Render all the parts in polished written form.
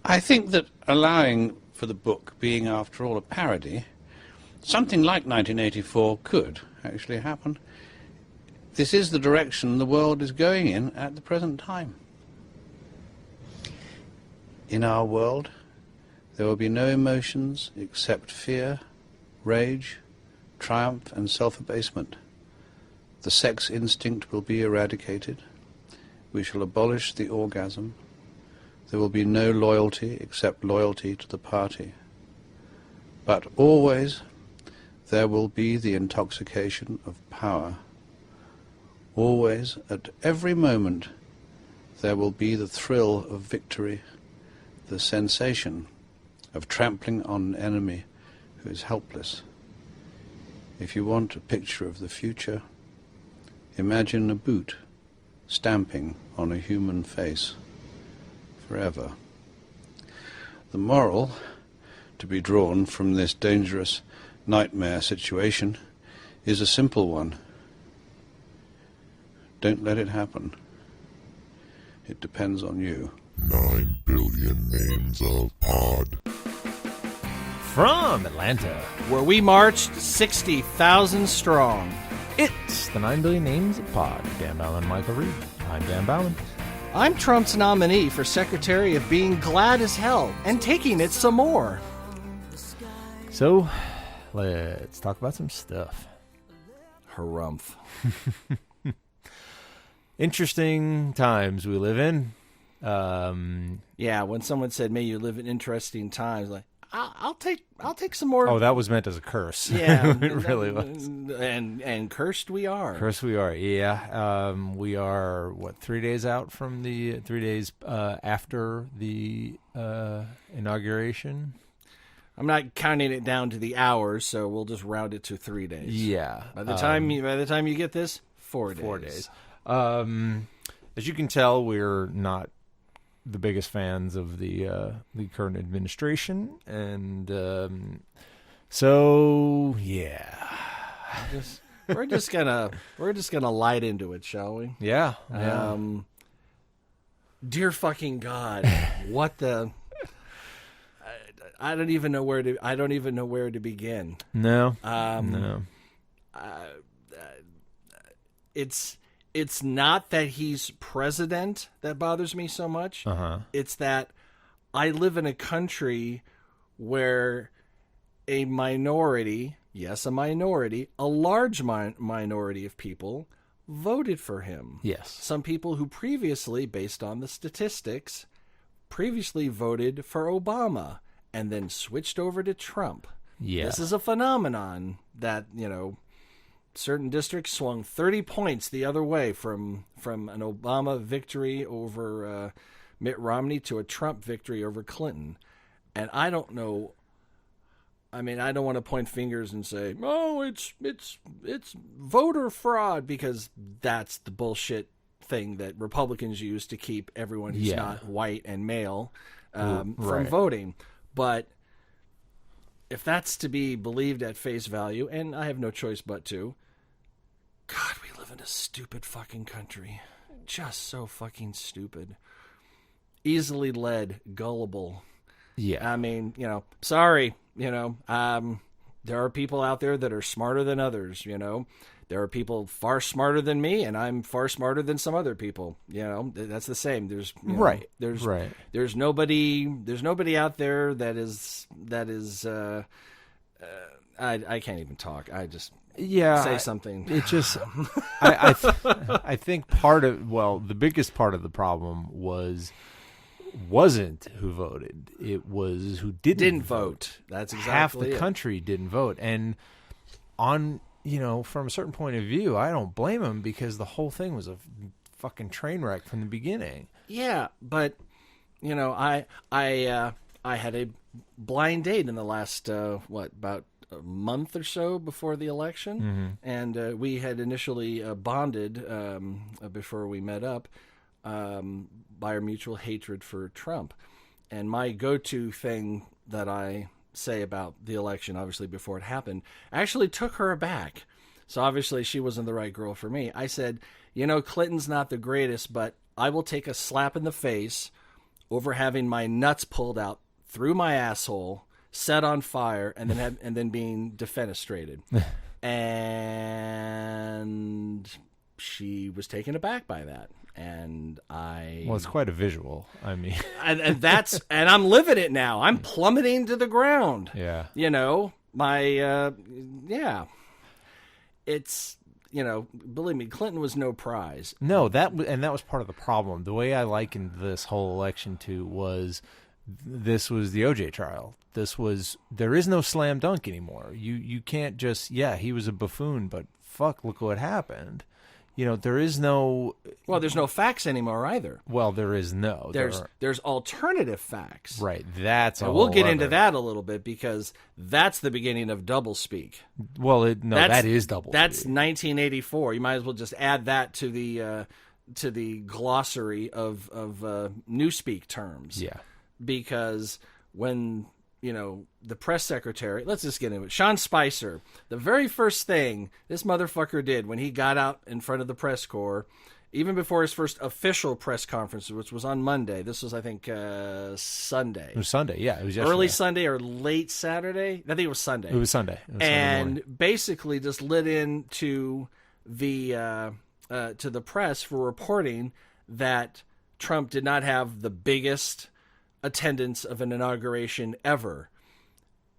I think that allowing for the book being, after all, a parody, something like 1984 could actually happen. This is the direction the world is going in at the present time. In our world, there will be no emotions except fear, rage, triumph and self-abasement. The sex instinct will be eradicated. We shall abolish the orgasm. There will be no loyalty except loyalty to the party. But always there will be the intoxication of power. Always, at every moment, there will be the thrill of victory, the sensation of trampling on an enemy who is helpless. If you want a picture of the future, imagine a boot stamping on a human face forever. The moral to be drawn from this dangerous nightmare situation is a simple one. Don't let it happen. It depends on you. 9 billion names of pod. From Atlanta, where we marched 60,000 strong. it's the 9 Billion Names of Pod. Dan Ballin, Michael Reed. I'm Dan Ballin. I'm Trump's nominee for Secretary of Being Glad as Hell and taking it some more. So, let's talk about some stuff. Harumph. Interesting times we live in. Yeah, when someone said, "May you live in interesting times," like I'll take some more. Oh, that was meant as a curse. Yeah, it really was. And cursed we are. Cursed we are. Yeah. We are 3 days out from the 3 days after the inauguration. I'm not counting it down to the hours, so we'll just round it to 3 days. Yeah. By the time you get this, 4 days. 4 days. As you can tell, we're not the biggest fans of the current administration, and so yeah, we're just gonna light into it, shall we? yeah. Dear fucking God, what the? I don't even know where to begin. No. No. It's not that he's president that bothers me so much. It's that I live in a country where a minority, yes, a minority, a large minority of people voted for him. Yes. Some people who previously, based on the statistics, previously voted for Obama and then switched over to Trump. Yeah. This is a phenomenon that, certain districts swung 30 points the other way from an Obama victory over Mitt Romney to a Trump victory over Clinton. And I don't know. I mean, I don't want to point fingers and say, "Oh, it's voter fraud," because that's the bullshit thing that Republicans use to keep everyone who's not white and male from voting. But if that's to be believed at face value, and I have no choice but to, God, we live in a stupid fucking country. Just so fucking stupid. Easily led, gullible. Yeah. I mean, sorry, there are people out there that are smarter than others, There are people far smarter than me, and I'm far smarter than some other people. That's the same. There's There's nobody out there that is. I can't even talk. I just say something. It just I think the biggest part of the problem wasn't who voted. It was who didn't vote. That's exactly half the it. country didn't vote, and from a certain point of view, I don't blame him because the whole thing was a fucking train wreck from the beginning. Yeah, but I had a blind date in the last about a month or so before the election, and we had initially bonded before we met up by our mutual hatred for Trump. And my go-to thing that I say about the election, obviously before it happened, actually took her aback. So obviously she wasn't the right girl for me. I said, Clinton's not the greatest, but I will take a slap in the face over having my nuts pulled out through my asshole, set on fire, and then being defenestrated. And she was taken aback by that. And Well, it's quite a visual. I mean, and I'm living it now. I'm plummeting to the ground. yeah. You know, it's, you know, believe me, Clinton was no prize. No, that was part of the problem. The way I likened this whole election to was, this was the OJ trial. There is no slam dunk anymore. You can't just, he was a buffoon, but fuck, look what happened. You know, there is no... Well, there's no facts anymore either. Well, there is no. There's alternative facts. Right, that's and we'll get into that a little bit, because that's the beginning of doublespeak. Well, that is doublespeak. That's 1984. You might as well just add that to the glossary of newspeak terms. Yeah. Because when... you know, the press secretary, let's just get into it. Sean Spicer, the very first thing this motherfucker did when he got out in front of the press corps, even before his first official press conference, which was on Monday. This was, I think, Sunday. It was Sunday, yeah. It was yesterday. Early Sunday or late Saturday? I think it was Sunday. It was Sunday. And basically just lit into to the press for reporting that Trump did not have the biggest attendance of an inauguration ever,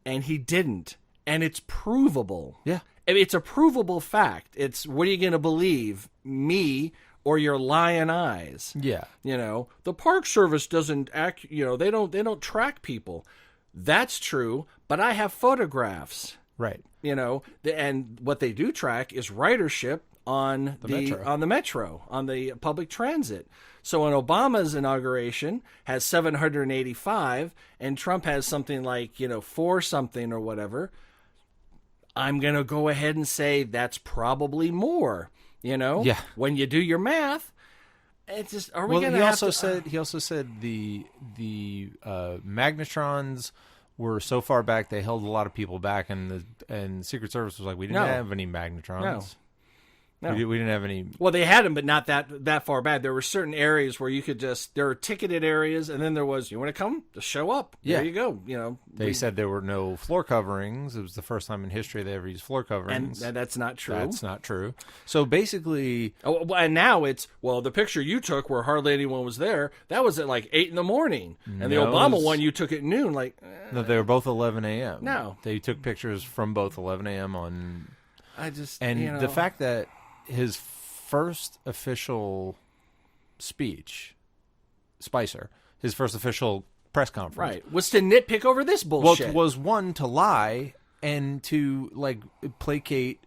and he didn't, and it's provable. Yeah, I mean, it's a provable fact. It's, what are you going to believe, me or your lying eyes? Yeah, you know, the Park Service doesn't act. You know, they don't track people. That's true, but I have photographs. Right. You know, and what they do track is ridership on the metro, on the public transit. So when Obama's inauguration has 785 and Trump has something like, 4 something or whatever, I'm going to go ahead and say that's probably more, Yeah. When you do your math, it's just, are we going to he also said the magnetrons were so far back they held a lot of people back, and the Secret Service was like, we didn't have any magnetrons. No. No. We didn't have any. Well, they had them, but not that far back. There were certain areas where you could there were ticketed areas, and then there was, you want to come? Just show up. Yeah. There you go. They said there were no floor coverings. It was the first time in history they ever used floor coverings. And that's not true. That's not true. So basically... Oh, and now it's, the picture you took where hardly anyone was there, that was at like 8 in the morning. And the Obama one you took at noon, No, they were both 11 a.m. No. They took pictures from both 11 a.m. on... And the fact that his first official speech, Spicer, his first official press conference, right, was to nitpick over this bullshit. Was one, to lie and to placate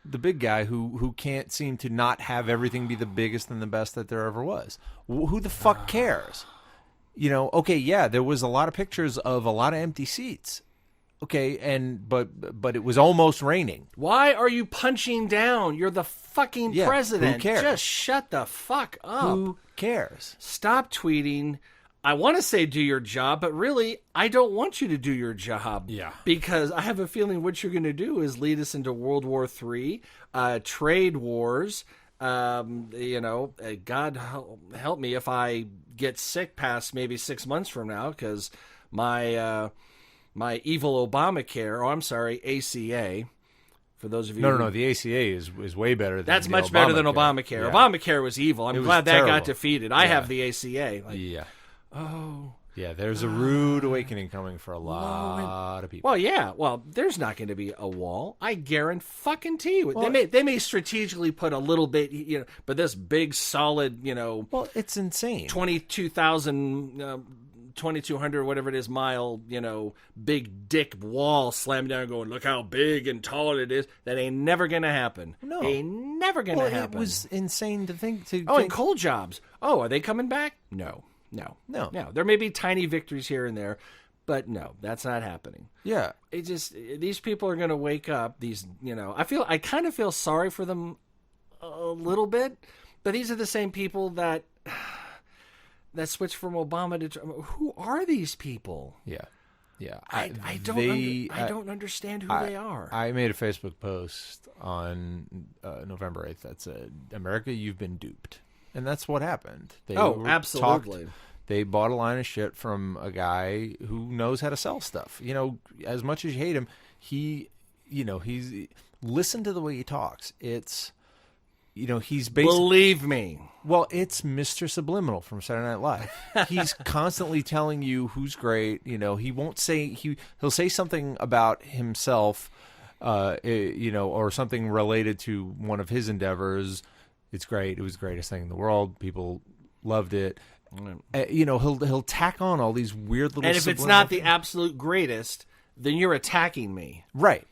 the big guy who can't seem to not have everything be the biggest and the best that there ever was. Who the fuck cares? Okay, yeah, there was a lot of pictures of a lot of empty seats. Okay, but it was almost raining. Why are you punching down? You're the fucking president. Who cares? Just shut the fuck up. Who cares? Stop tweeting. I want to say do your job, but really, I don't want you to do your job. Yeah. Because I have a feeling what you're going to do is lead us into World War III, trade wars. God help me if I get sick past maybe 6 months from now, because my evil Obamacare, ACA, for those of you No, the ACA is way better than that's much better than Obamacare. Yeah. Obamacare was evil. I'm glad that terrible. got defeated. I have the ACA. Yeah. Oh. Yeah, there's a rude awakening coming for a lot of people. Well, yeah. Well, there's not going to be a wall. I guarantee you. Well, they may strategically put a little bit, but this big solid, Well, it's insane. 2,200, whatever it is, mile, big dick wall slammed down going, look how big and tall it is. That ain't never going to happen. No. Ain't never going to happen. It was insane to think. And coal jobs. Oh, are they coming back? No. There may be tiny victories here and there, but no, that's not happening. Yeah. These people are going to wake up. I kind of feel sorry for them a little bit, but these are the same people that switched from Obama to Trump. Who are these people? Yeah. I don't understand who they are. I made a Facebook post on November 8th that said, "America, you've been duped," and that's what happened. They absolutely. They bought a line of shit from a guy who knows how to sell stuff. You know, as much as you hate him, he's listen to the way he talks. It's, you know, he's basically, believe me. well, it's Mr. Subliminal from Saturday Night Live. He's constantly telling you who's great. You know, he won't say he'll say something about himself, you know, or something related to one of his endeavors. It's great. It was the greatest thing in the world. People loved it. You know, he'll tack on all these weird little. And if it's not the absolute greatest, then you're attacking me, right,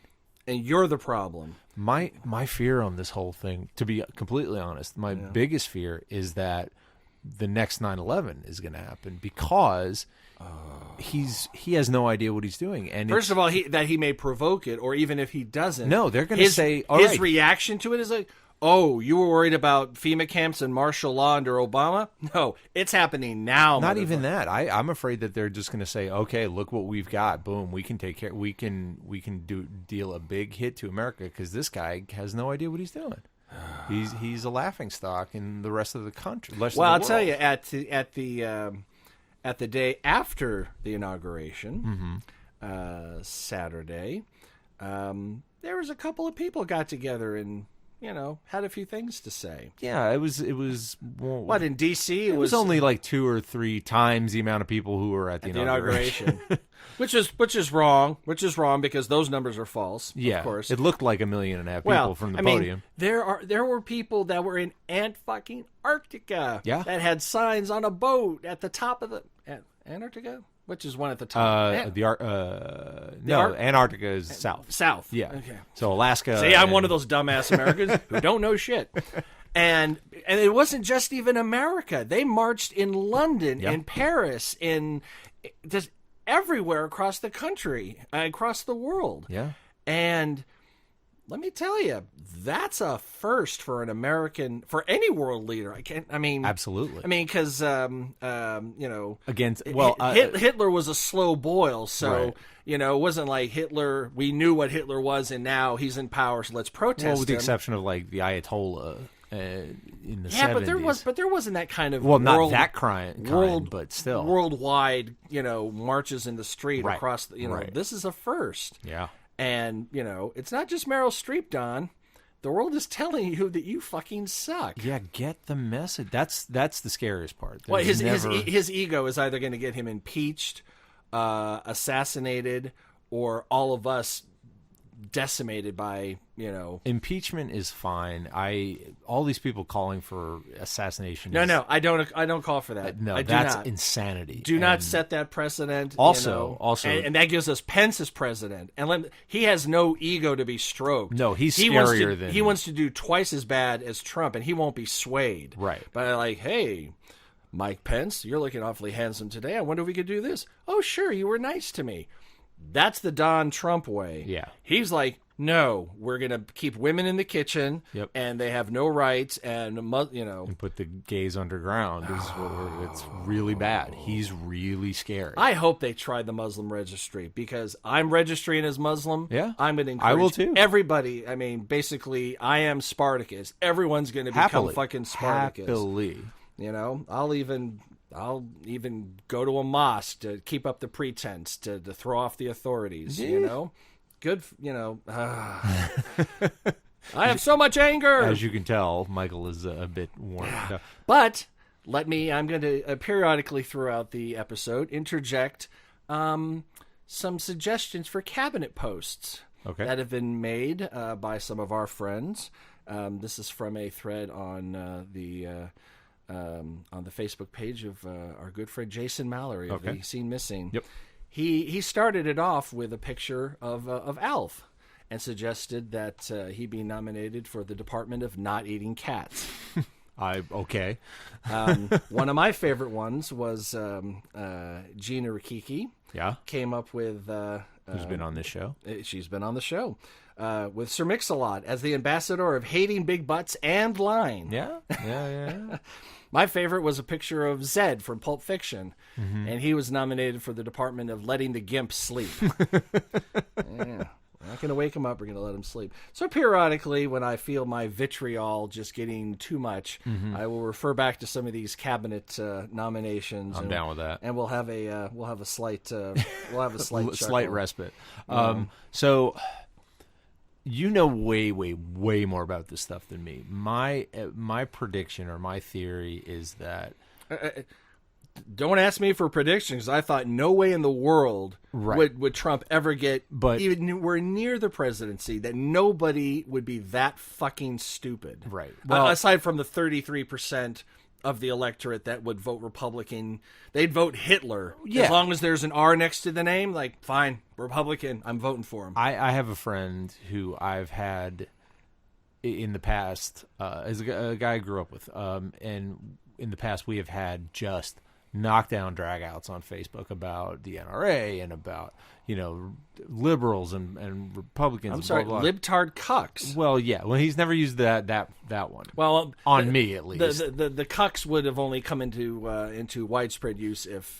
and you're the problem. My fear on this whole thing, to be completely honest, my biggest fear is that the next 9/11 is going to happen because he has no idea what he's doing. And first of all, he may provoke it, or even if he doesn't, no, they're going to say all his right. reaction to it is like, oh, you were worried about FEMA camps and martial law under Obama? No, it's happening now. Not even that. I'm afraid that they're just going to say, okay, look what we've got. Boom, we can take care. We can deal a big hit to America because this guy has no idea what he's doing. He's a laughingstock in the rest of the country. Well, I'll tell you, at the day after the inauguration, Saturday, there was a couple of people got together and, you know, had a few things to say. Yeah, it was. Well, what, in D.C.? It was only like 2 or 3 times the amount of people who were at the inauguration. which is wrong. Which is wrong because those numbers are false. Yeah, of course. It looked like 1.5 million people from the podium. There were people that were in Antarctica. Yeah. That had signs on a boat at the top of the Antarctica. Which is one at the top? Antarctica is south. South. Yeah. Okay. So Alaska. See, I'm one of those dumbass Americans who don't know shit. And it wasn't just even America. They marched in London, in Paris, in just everywhere across the country, across the world. Yeah. And let me tell you, that's a first for an American, for any world leader. Absolutely. I mean, because, you know, Hitler was a slow boil. So, right. You know, it wasn't like Hitler, we knew what Hitler was and now he's in power. So let's protest. Well, with the him. exception of like the Ayatollah in the 70s. Yeah, but there wasn't that kind of not that kind, but still worldwide, you know, marches in the street right. across the, you know, right. This is a first. Yeah. And, you know, it's not just Meryl Streep, Don. The world is telling you that you fucking suck. Yeah, get the message. That's the scariest part. Well, his ego is either going to get him impeached, assassinated, or all of us decimated by, you know. Impeachment is fine. All these people calling for assassination. No, I don't call for that. No, I that's not. insanity. Do not set that precedent. Also, and that gives us Pence as president, and he has no ego to be stroked. No, he wants to do twice as bad as Trump, and he won't be swayed. Right. But like, hey, Mike Pence, you're looking awfully handsome today. I wonder if we could do this. Oh, sure, you were nice to me. That's the Don Trump way. Yeah. He's like, no, we're going to keep women in the kitchen, and they have no rights, and, you know. And put the gays underground. It's really bad. He's really scary. I hope they try the Muslim registry, because I'm registering as Muslim. Yeah. I'm going to encourage I will too. Everybody. I mean, basically, I am Spartacus. Everyone's going to become fucking Spartacus. Happily. You know, I'll even go to a mosque to keep up the pretense, to throw off the authorities, you know? Good, you know. I have so much anger. As you can tell, Michael is a bit worn out. But I'm going to periodically throughout the episode interject some suggestions for cabinet posts that have been made by some of our friends. This is from a thread on the Facebook page of our good friend Jason Mallory of the Scene Missing. Yep. He started it off with a picture of Alf and suggested that he be nominated for the Department of Not Eating Cats. Okay. One of my favorite ones was Gina Rikiki. Yeah. Came up with... who's been on this show? She's been on the show. With Sir Mix-a-Lot as the ambassador of hating big butts and lying. Yeah. My favorite was a picture of Zed from Pulp Fiction, and he was nominated for the Department of Letting the Gimp Sleep. Yeah. going to wake him up. We're going to let him sleep. So periodically, when I feel my vitriol just getting too much, I will refer back to some of these cabinet nominations. I'm down with that. And we'll have a slight slight respite. So you know way more about this stuff than me. My prediction or my theory is that. Don't ask me for predictions. I thought no way in the world would Trump ever get anywhere near the presidency, that nobody would be that fucking stupid. Right. Well, aside from the 33% of the electorate that would vote Republican, they'd vote Hitler. Yeah. As long as there's an R next to the name, like, fine, Republican, I'm voting for him. I have a friend who I've had in the past, as a guy I grew up with, and in the past we have had just knockdown dragouts on Facebook about the NRA and about, liberals and Republicans. I'm sorry, blah, blah. libtard cucks. Well, yeah. Well, he's never used that one. Well, on me at least. The cucks would have only come into widespread use if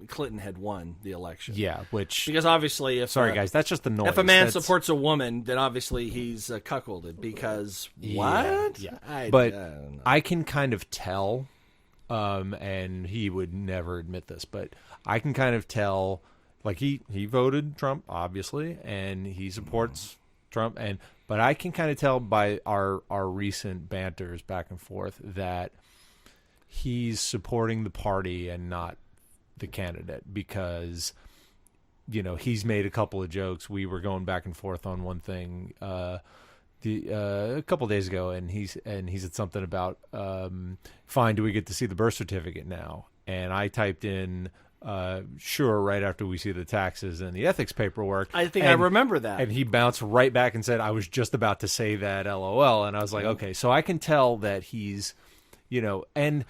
Clinton had won the election. Yeah, because obviously, guys, that's just the noise. If a man supports a woman, then obviously he's cuckolded. Because what? Yeah. I but don't know. I can kind of tell. And he would never admit this, but I can kind of tell, like he voted Trump, obviously, and he supports Trump, but I can kind of tell by our recent banters back and forth that he's supporting the party and not the candidate, because, he's made a couple of jokes. We were going back and forth on one thing, a couple of days ago, and he said something about, fine, do we get to see the birth certificate now? And I typed in, sure, right after we see the taxes and the ethics paperwork. I think I remember that. And he bounced right back and said, I was just about to say that, LOL. And I was like, okay, so I can tell that he's, and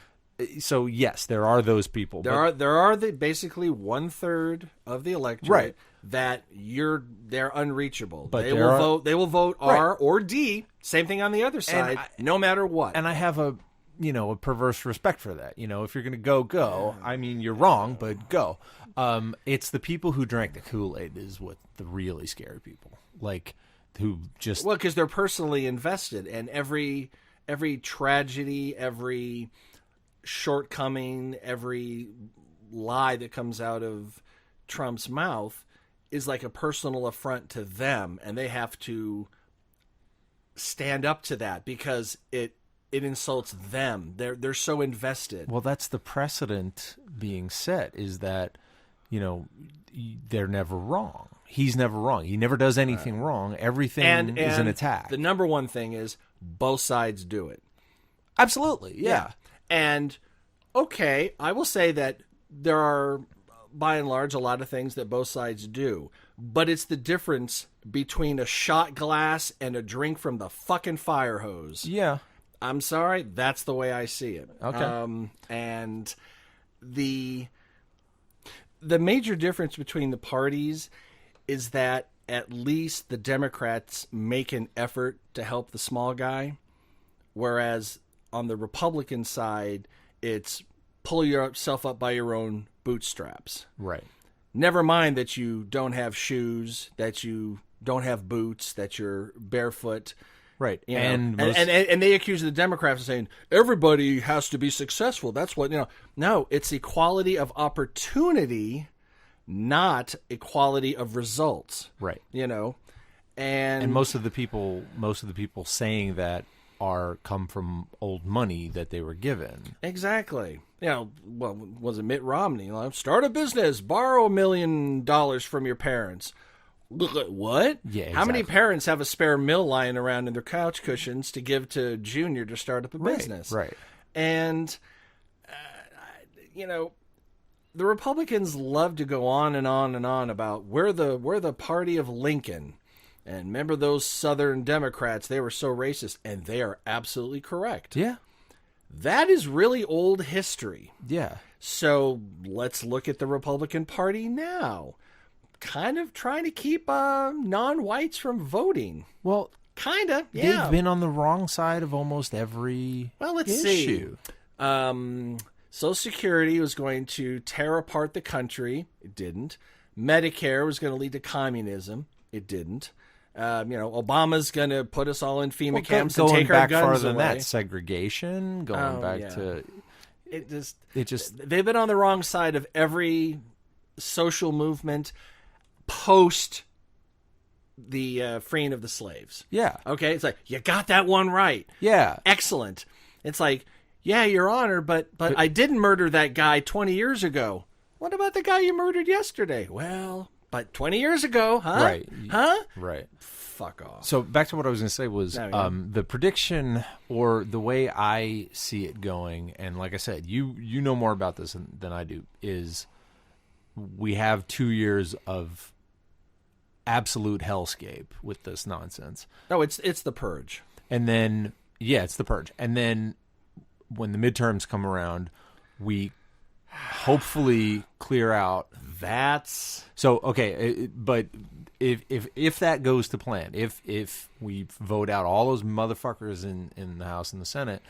so yes, there are those people. There are basically 1/3 of the electorate, right, that they're unreachable. But they will vote R or D. Same thing on the other side, no matter what. And I have a perverse respect for that. If you're going to go. I mean, you're wrong, but go. It's the people who drank the Kool-Aid is what the really scary people, like, who just because they're personally invested, and every tragedy, every shortcoming, every lie that comes out of Trump's mouth is like a personal affront to them, and they have to stand up to that because it insults them. They're so invested. Well, that's the precedent being set, is that they're never wrong. He's never wrong. He never does anything wrong. Everything is an attack. The number one thing is both sides do it. Absolutely, yeah. And okay, I will say that there are, by and large, a lot of things that both sides do, but it's the difference between a shot glass and a drink from the fucking fire hose. Yeah. I'm sorry, that's the way I see it. Okay. And the major difference between the parties is that at least the Democrats make an effort to help the small guy, whereas on the Republican side, it's pull yourself up by your own bootstraps. Right. Never mind that you don't have shoes, that you don't have boots, that you're barefoot. Right. And they accuse the Democrats of saying everybody has to be successful. That's what, no, it's equality of opportunity, not equality of results. Right. And most of the people saying that come from old money that they were given. Exactly. Was it Mitt Romney? Start a business, borrow $1 million from your parents. What? Yeah, exactly. How many parents have a spare mill lying around in their couch cushions to give to Junior to start up a business? Right. And, the Republicans love to go on and on and on about we're the party of Lincoln. And remember those Southern Democrats, they were so racist. And they are absolutely correct. Yeah. That is really old history. Yeah. So let's look at the Republican Party now. Kind of trying to keep non-whites from voting. Well, kind of, yeah. They've been on the wrong side of almost every issue. Social Security was going to tear apart the country. It didn't. Medicare was going to lead to communism. It didn't. Obama's going to put us all in FEMA camps and going take our back guns farther away. than that, segregation, going back yeah. to It just they've been on the wrong side of every social movement post the freeing of the slaves. yeah. Okay, it's like, you got that one right. Yeah. Excellent. It's like, yeah, Your Honor, but I didn't murder that guy 20 years ago. What about the guy you murdered yesterday? Well, but 20 years ago, huh? Right. Huh? Right. Fuck off. So back to what I was going to say was the prediction, or the way I see it going, and like I said, you know more about this than I do, is we have 2 years of absolute hellscape with this nonsense. No, it's the purge. And then, yeah, it's the purge. And then when the midterms come around, we hopefully clear out. That's So, okay, but if that goes to plan, if we vote out all those motherfuckers in the House and the Senate,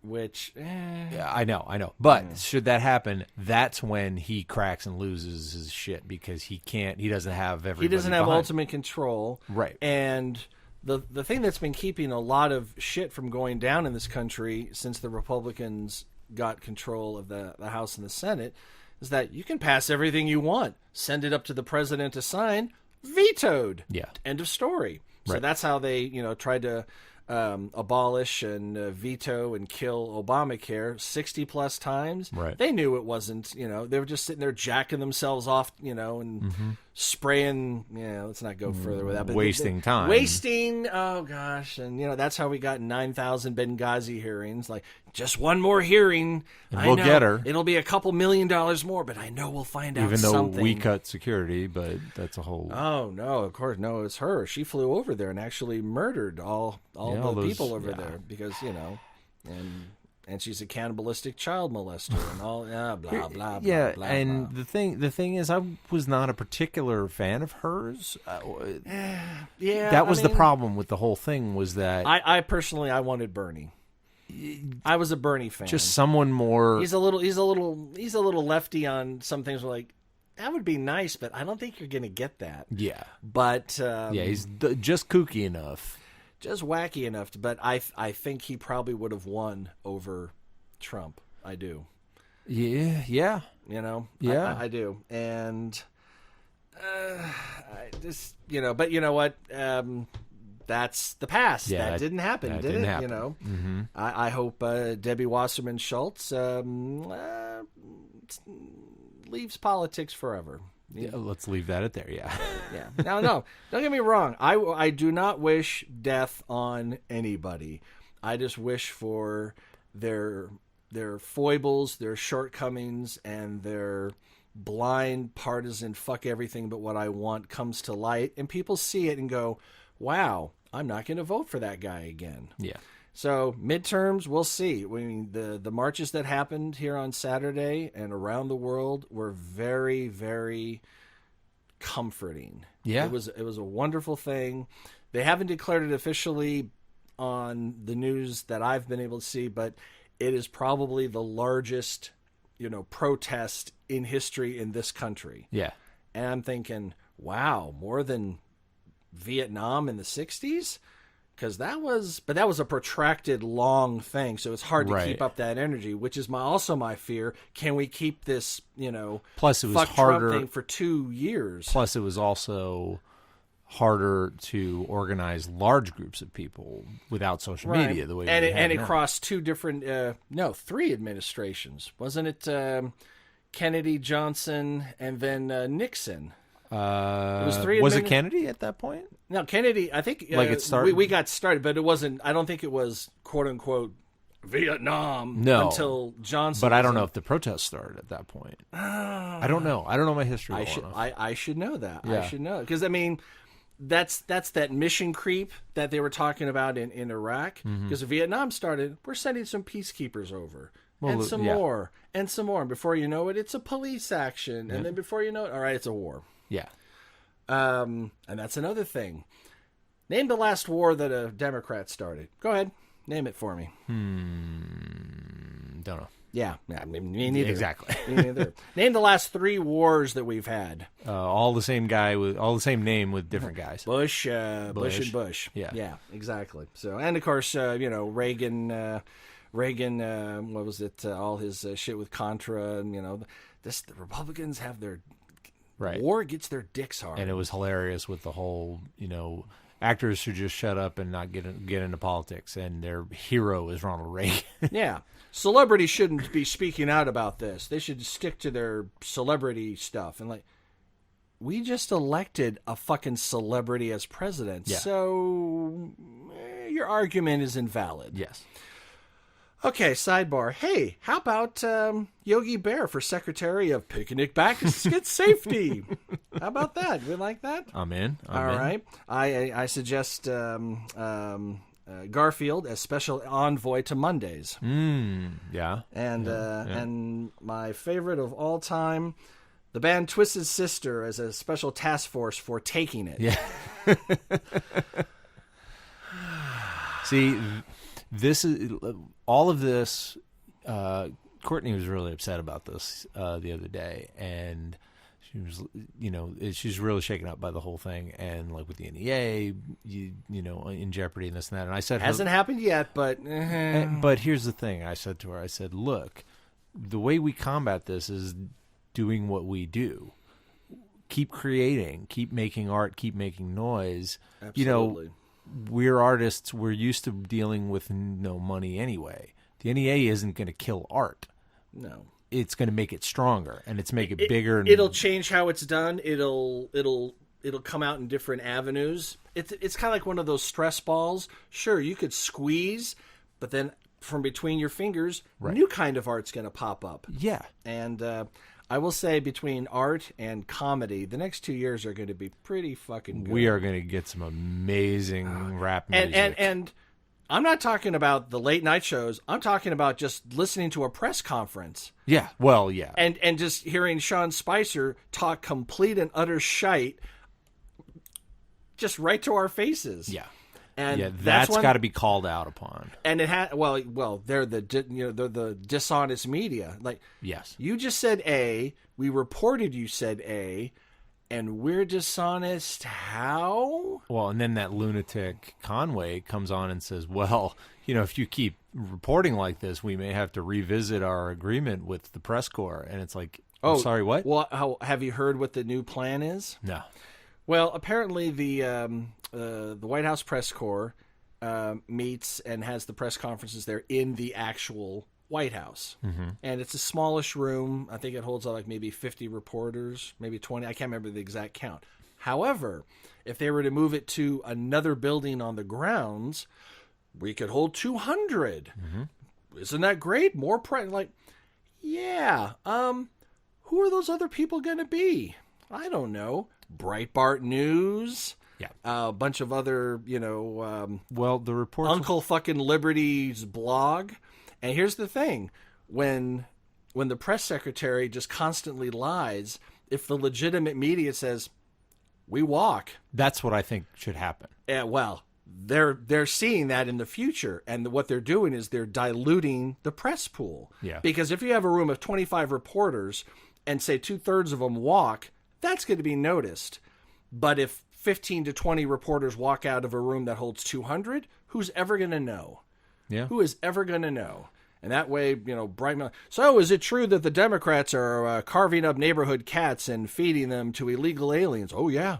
which yeah, I know. But should that happen, that's when he cracks and loses his shit, because he doesn't have everybody. he doesn't have behind. ultimate control. Right. And the thing that's been keeping a lot of shit from going down in this country since the Republicans got control of the House and the Senate is that you can pass everything you want, send it up to the president to sign, vetoed. Yeah. End of story. So Right. that's how they, tried to abolish and veto and kill Obamacare 60 plus times. Right. They knew it wasn't, they were just sitting there jacking themselves off, and spraying, let's not go further with that. But Wasting time. Wasting, oh gosh. And, that's how we got 9,000 Benghazi hearings. Like, just one more hearing. And I we'll know get her. It'll be a couple $1 million more, but I know we'll find out Even though something. we cut security, but that's a whole... Oh, no, of course. No, it's her. She flew over there and actually murdered all all the those- people over yeah. there because, and she's a cannibalistic child molester and all, blah, blah, blah, yeah, blah, and blah. the thing is, I was not a particular fan of hers. Yeah, That was the problem with the whole thing, was that I personally, I wanted Bernie. I was a Bernie fan. just someone more... He's a little lefty on some things. We're like, that would be nice, but I don't think you're going to get that. Yeah. But Yeah, he's just kooky enough. just wacky enough. But I think he probably would have won over Trump. I do. Yeah. Yeah. Yeah. I do. And I just, but you know what? That's the past. Yeah, that didn't happen, that did didn't it? happen. Mm-hmm. I hope Debbie Wasserman Schultz leaves politics forever. Yeah, let's leave that at there, yeah. Yeah. No. Don't get me wrong. I do not wish death on anybody. I just wish for their foibles, their shortcomings, and their blind partisan fuck everything but what I want comes to light, and people see it and go, wow, I'm not going to vote for that guy again. Yeah. So midterms, we'll see. I mean, the marches that happened here on Saturday and around the world were very, very comforting. Yeah. It was a wonderful thing. They haven't declared it officially on the news that I've been able to see, but it is probably the largest, protest in history in this country. Yeah. And I'm thinking, wow, more than Vietnam in the 60s? Because that was a protracted, long thing, so it's hard to Right. keep up that energy, which is also my fear. Can we keep this, Plus, it was fuck harder. Trump thing for 2 years? Plus, it was also harder to organize large groups of people without social Right. media the way and we it, have and it now. crossed 3 administrations, wasn't it? Kennedy, Johnson, and then Nixon. It was 3 Was it Kennedy at that point? No, Kennedy, I think Like it started- we got started, but it wasn't. I don't think it was quote unquote Vietnam until Johnson. But I was don't in- know if the protests started at that point. I don't know. I don't know my history. I well should. enough. I should know that. Yeah. I should know because that's that mission creep that they were talking about in Iraq. Because Vietnam started, we're sending some peacekeepers over. And some yeah. more, and some more. And before you know it, it's a police action. And then before you know it, all right, it's a war. Yeah. And that's another thing. Name the last war that a Democrat started. Go ahead. Name it for me. Don't know. Yeah, I mean, me neither. Exactly. Me neither. Name the last 3 wars that we've had. All the same guy with all the same name with different guys. Bush and Bush. Yeah, exactly. So, and of course, Reagan. What was it? All his shit with Contra, and the Republicans have their war gets their dicks hard. And it was hilarious with the whole, actors should just shut up and not get into politics, and their hero is Ronald Reagan. Yeah. Celebrities shouldn't be speaking out about this. They should stick to their celebrity stuff. And we just elected a fucking celebrity as president. Yeah. So your argument is invalid. Yes. Okay, sidebar. Hey, how about Yogi Bear for Secretary of Picnic Basket Safety? How about that? We like that? I'm in. All right. I suggest Garfield as special envoy to Mondays. Yeah. And my favorite of all time, the band Twisted Sister as a special task force for taking it. Yeah. See, this is all of this. Courtney was really upset about this the other day, and she was, she's really shaken up by the whole thing, and like with the NEA, in jeopardy and this and that. And I said, hasn't happened yet, but but here's the thing. I said to her, I said, look, the way we combat this is doing what we do. Keep creating, keep making art, keep making noise. Absolutely. We're artists. We're used to dealing with no money anyway. The NEA isn't going to kill art. No. It's going to make it stronger, and it's make it bigger. And it'll change how it's done. It'll come out in different avenues. It's kind of like one of those stress balls. Sure, you could squeeze, but then from between your fingers, new kind of art's going to pop up. Yeah. And I will say between art and comedy, the next 2 years are going to be pretty fucking good. We are going to get some amazing rap music. And I'm not talking about the late night shows. I'm talking about just listening to a press conference. Yeah, well, yeah. And just hearing Sean Spicer talk complete and utter shite just right to our faces. Yeah. And that's got to be called out upon. And it had they're the dishonest media. Like, yes, you just said A, we reported you said A, and we're dishonest. How? Well, and then that lunatic Conway comes on and says, "Well, if you keep reporting like this, we may have to revisit our agreement with the press corps." And it's like, I'm sorry, what? Well, have you heard what the new plan is? No. Well, apparently the White House press corps meets and has the press conferences there in the actual White House. Mm-hmm. And it's a smallish room. I think it holds like maybe 50 reporters, maybe 20. I can't remember the exact count. However, if they were to move it to another building on the grounds, we could hold 200. Mm-hmm. Isn't that great? More yeah. Who are those other people going to be? I don't know. Breitbart News. Yeah. A bunch of other, well, the reports. Uncle fucking Liberty's blog. And here's the thing. When the press secretary just constantly lies, if the legitimate media says, we walk. That's what I think should happen. Well, they're seeing that in the future. And what they're doing is they're diluting the press pool. Yeah. Because if you have a room of 25 reporters and say 2/3 of them walk, that's going to be noticed. But if 15 to 20 reporters walk out of a room that holds 200, who's ever going to know? Yeah. Who is ever going to know? And that way, Brightman. So is it true that the Democrats are carving up neighborhood cats and feeding them to illegal aliens? Oh, yeah.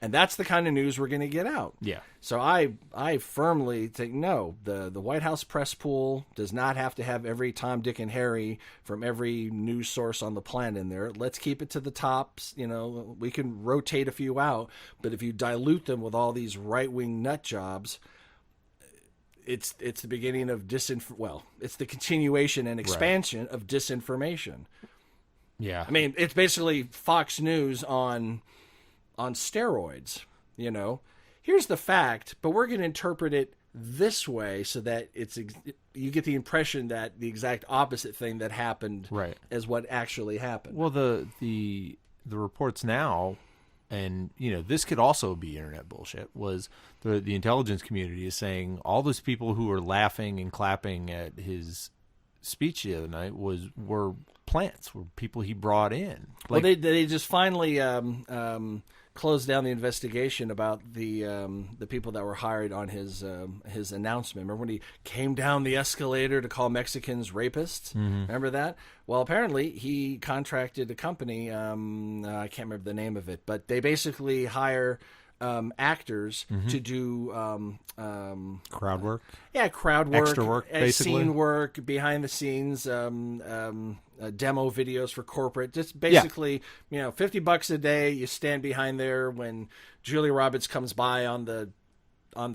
And that's the kind of news we're going to get out. Yeah. So I firmly think, no, the White House press pool does not have to have every Tom, Dick, and Harry from every news source on the planet in there. Let's keep it to the tops. We can rotate a few out. But if you dilute them with all these right-wing nut jobs, it's the beginning of it's the continuation and expansion of disinformation. Yeah. I mean, it's basically Fox News on steroids, Here's the fact, but we're going to interpret it this way so that you get the impression that the exact opposite thing that happened is what actually happened. Well, the reports now, and this could also be internet bullshit, was the intelligence community is saying all those people who are laughing and clapping at his speech the other night were plants, were people he brought in. Well, they just finally closed down the investigation about the people that were hired on his announcement. Remember when he came down the escalator to call Mexicans rapists? Mm-hmm. Remember that? Well, apparently he contracted a company. I can't remember the name of it, but they basically hire actors to do crowd work. Yeah, crowd work, extra work, basically. Scene work, behind the scenes, demo videos for corporate. Just basically, $50 a day. You stand behind there when Julia Roberts comes by on the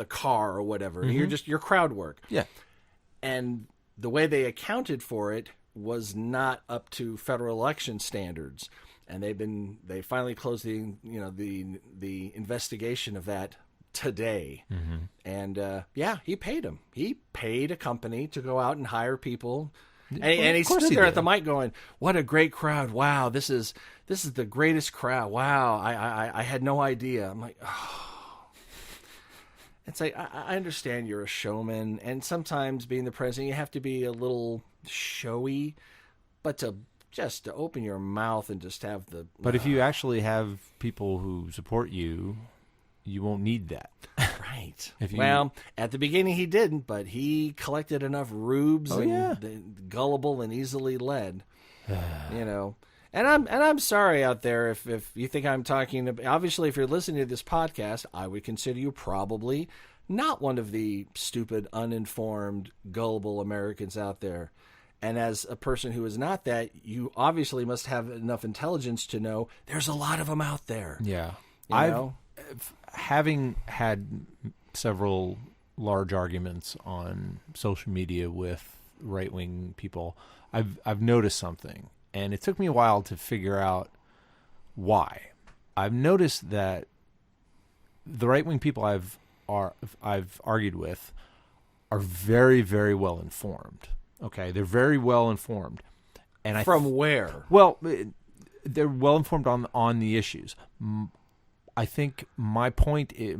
car or whatever. Mm-hmm. You're crowd work. Yeah, and the way they accounted for it was not up to federal election standards. And they finally closed the investigation of that today. Mm-hmm. And he paid him. He paid a company to go out and hire people. And he of course stood he there did. at the mic going, "What a great crowd! Wow, this is the greatest crowd! Wow, I had no idea." I'm like, oh. It's like I understand you're a showman, and sometimes being the president, you have to be a little showy, but to open your mouth and just have the... But if you actually have people who support you, you won't need that. Right. Well, at the beginning he didn't, but he collected enough rubes gullible and easily led. And I'm sorry out there if you think I'm talking about... Obviously, if you're listening to this podcast, I would consider you probably not one of the stupid, uninformed, gullible Americans out there. And as a person who is not that, you obviously must have enough intelligence to know there's a lot of them out there. Yeah. Having had several large arguments on social media with right-wing people, I've noticed something, and it took me a while to figure out why. I've noticed that the right-wing people I've argued with are very, very well informed. Okay, they're very well informed, and from where? Well, they're well informed on the issues. I think my point is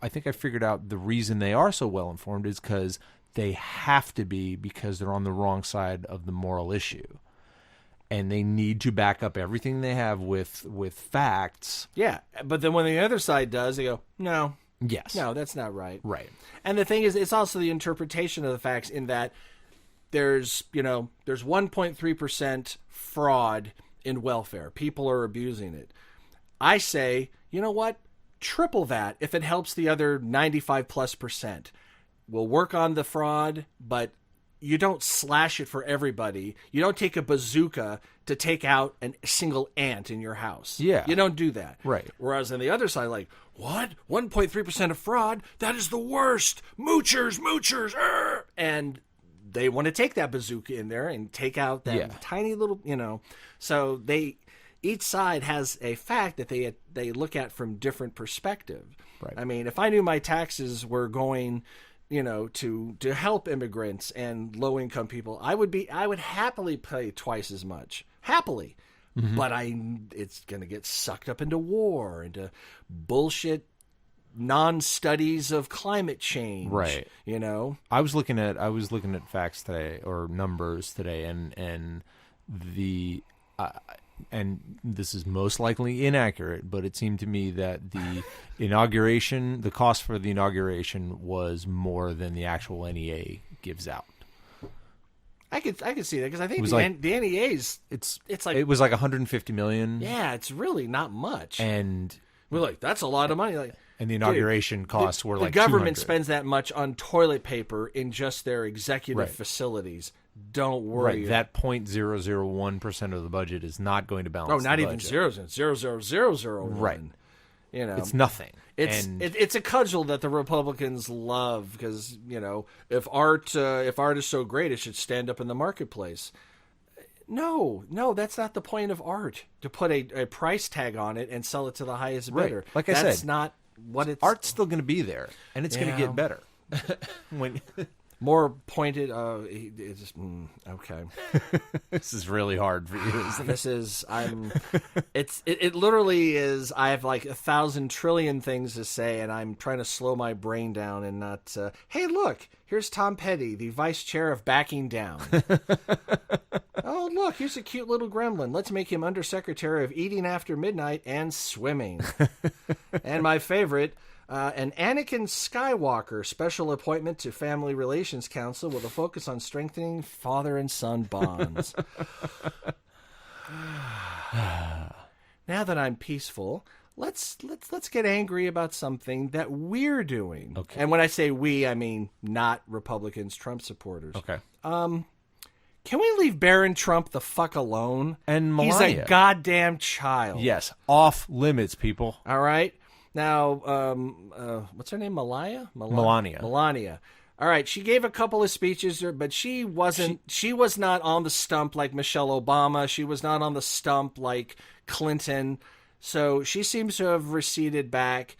I think I figured out the reason they are so well informed is because they have to be, because they're on the wrong side of the moral issue, and they need to back up everything they have with facts. Yeah, but then when the other side does, they go, no, yes, no, that's not right. Right. And the thing is, it's also the interpretation of the facts in that there's 1.3% fraud in welfare. People are abusing it. I say, you know what? Triple that if it helps the other 95+%. We'll work on the fraud, but you don't slash it for everybody. You don't take a bazooka to take out a single ant in your house. Yeah. You don't do that. Right. Whereas on the other side, like, what? 1.3% of fraud? That is the worst. Moochers. And they want to take that bazooka in there and take out that tiny little, So each side has a fact that they look at from different perspective. Right. I mean, if I knew my taxes were going, to help immigrants and low income people, I would happily pay twice as much. Happily. Mm-hmm. But it's going to get sucked up into war, into bullshit non-studies of climate change. Right. I was looking at facts today, or numbers today, and this is most likely inaccurate, but it seemed to me that the cost for the inauguration was more than the actual NEA gives out. I could see that, because I think the NEA's it like was like $150 million. Yeah, it's really not much. And we're like, that's a lot of money. Like, and the inauguration costs were like the government $200. spends that much on toilet paper in just their executive facilities. Don't worry. Right, that 0.001% of the budget is not going to balance. Oh, not the even budget. 0.00001. Right. It's nothing. It's a cudgel that the Republicans love, because if art is so great, it should stand up in the marketplace. No, that's not the point of art, to put a price tag on it and sell it to the highest bidder. Right. Like I said, that's not what it's. Art's still going to be there, and it's going to get better. more pointed. It's just okay. This is really hard for you, isn't it? This is it literally is. I have like 1,000 trillion things to say, and I'm trying to slow my brain down and not. Hey, look, here's Tom Petty, the vice chair of backing down. Oh, look, here's a cute little gremlin. Let's make him undersecretary of eating after midnight and swimming. And my favorite. An Anakin Skywalker special appointment to Family Relations Council with a focus on strengthening father and son bonds. Now that I'm peaceful, let's get angry about something that we're doing. Okay. And when I say we, I mean not Republicans, Trump supporters. Okay. Can we leave Barron Trump the fuck alone? And Melania. He's a goddamn child. Yes, off limits, people. All right. Now, what's her name? Melania. Melania. All right. She gave a couple of speeches, but she wasn't. She was not on the stump like Michelle Obama. She was not on the stump like Clinton. So she seems to have receded back.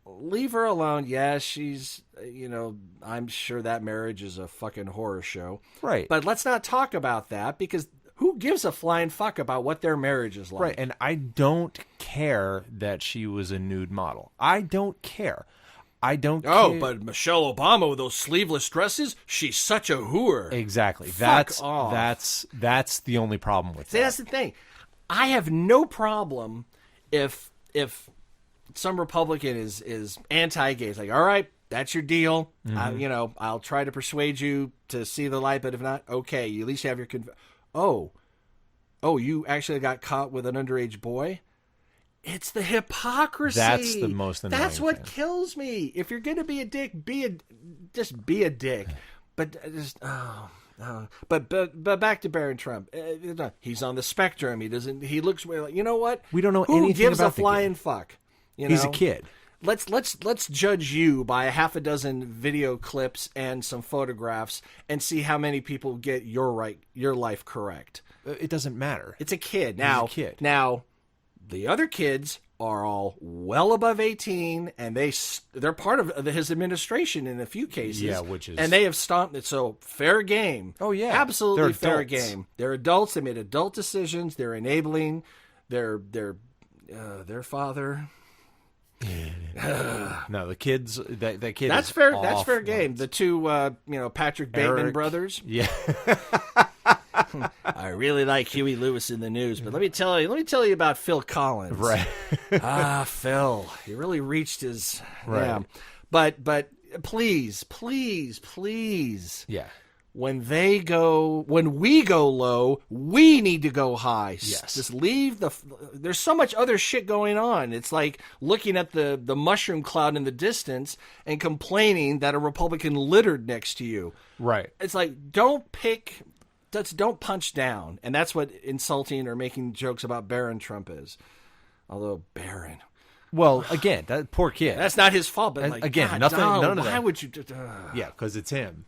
Leave her alone. Yeah, she's. I'm sure that marriage is a fucking horror show. Right. But let's not talk about that because. Who gives a flying fuck about what their marriage is like? Right, and I don't care that she was a nude model. I don't care. Oh, but Michelle Obama with those sleeveless dresses, she's such a whore. Exactly. Fuck off. That's the only problem with See, that. that's the thing. I have no problem if some Republican is anti-gay. It's like, all right, that's your deal. Mm-hmm. I'll try to persuade you to see the light, but if not, okay, you at least have your Oh, you actually got caught with an underage boy? It's the hypocrisy. That's the most annoying That's what thing. kills me. If you're going to be a dick, just be a dick. But but back to Barron Trump. He's on the spectrum. He looks like, you know what? We don't know Who anything gives about a flying fuck? He's a kid. Let's judge you by a half a dozen video clips and some photographs and see how many people get your life correct. It doesn't matter. It's a kid. He's a kid. Now, the other kids are all well above 18, and they're part of his administration in a few cases. Yeah, which is... And they have stomped it, so fair game. Oh, yeah. Absolutely They're fair adults. game. They're adults. They made adult decisions. They're enabling their father... No, the kids. That kid. That's is fair. off That's fair game. limits. The two, Patrick Bateman Eric. brothers. Yeah. I really like Huey Lewis in the news, but let me tell you about Phil Collins. Right. Phil, he really reached his Right. Yeah. But please. Yeah. When we go low, we need to go high. Yes. Just leave there's so much other shit going on. It's like looking at the mushroom cloud in the distance and complaining that a Republican littered next to you. Right. It's like, don't punch down. And that's what insulting or making jokes about Barron Trump is. Although Barron. Well, again, that poor kid. That's not his fault, but like, again, God, nothing. Donald, None of why that. would you? Yeah, because it's him.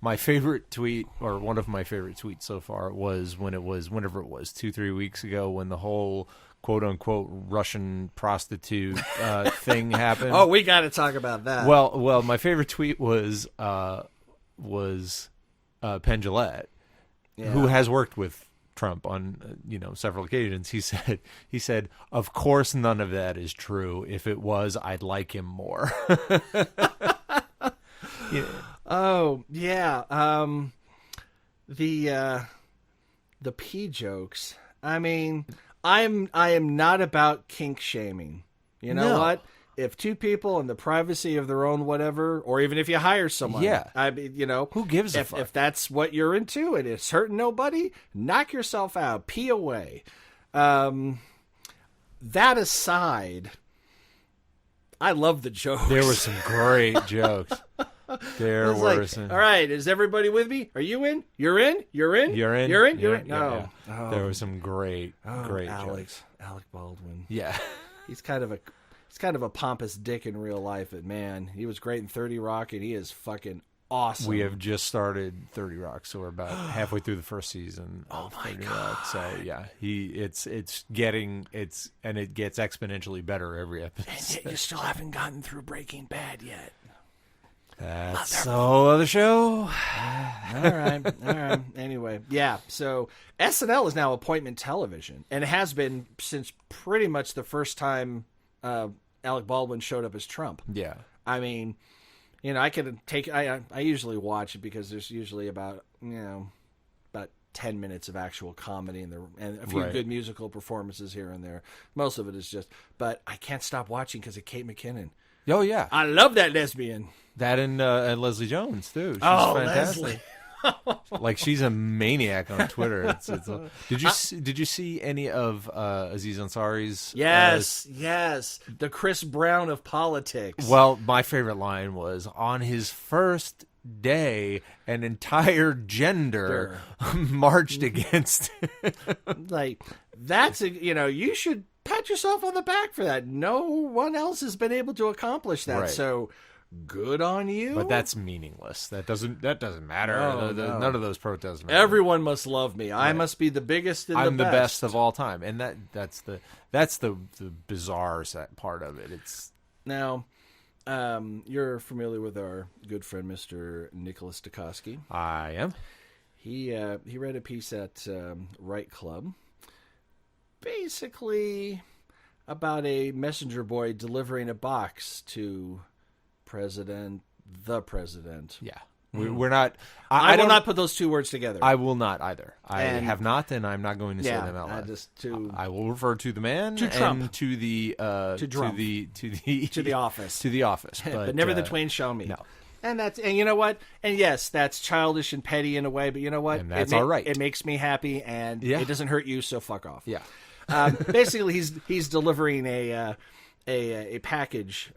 My favorite tweet, or one of my favorite tweets so far, was whenever it was 2-3 weeks ago, when the whole quote unquote Russian prostitute thing happened. Oh, we got to talk about that. Well, my favorite tweet was Penn Jillette, who has worked with Trump on several occasions. He said, "Of course, none of that is true. If it was, I'd like him more." Yeah. Oh yeah, the pee jokes. I mean, I am not about kink shaming. You know what? If two people in the privacy of their own whatever, or even if you hire someone, I mean, who gives a fuck? If that's what you're into and it's hurting nobody, knock yourself out, pee away. That aside, I love the jokes. There were some great jokes. There were some. All right, is everybody with me? Are you in? You're in? You're in? You're in? You're in? You're in? Yeah, No. yeah. Oh. There were some great Alec jokes. Baldwin. Yeah. He's kind of a pompous dick in real life, but man, he was great in 30 Rock, and he is fucking awesome. We have just started 30 Rock, so we're about halfway through the first season of 30 Rock. So yeah, it gets exponentially better every episode. And yet you still haven't gotten through Breaking Bad yet. That's a whole other show. All right. Anyway, yeah. So SNL is now appointment television, and it has been since pretty much the first time Alec Baldwin showed up as Trump. Yeah. I mean, I usually watch it because there's usually about 10 minutes of actual comedy and a few good musical performances here and there. Most of it is just, but I can't stop watching because of Kate McKinnon. Oh yeah, I love that lesbian. That and Leslie Jones too. She's fantastic. Leslie. Like she's a maniac on Twitter. Did you see any of Aziz Ansari's? Yes, the Chris Brown of politics. Well, my favorite line was on his first day, an entire gender marched against him. Like that's you should pat yourself on the back for that. No one else has been able to accomplish that. Right. So good on you. But that's meaningless. That doesn't matter. No. None of those protests matter. Everyone must love me. Right. I must be the biggest and I'm the the best of all time. And that's the bizarre part of it. It's now you're familiar with our good friend Mr. Nicholas Dukowski. I am. He read a piece at Right Club, basically about a messenger boy delivering a box to the president. Yeah. We're not. I will not put those two words together. I will not either. I have not, and I'm not going to say them out loud. I will refer to the man to Trump. And to the Drumpf. to the office. To the office. But never the twain shall meet. No. And you know what? And yes, that's childish and petty in a way, but you know what? And that's all right. It makes me happy, and it doesn't hurt you, so fuck off. Yeah. Basically, he's delivering a package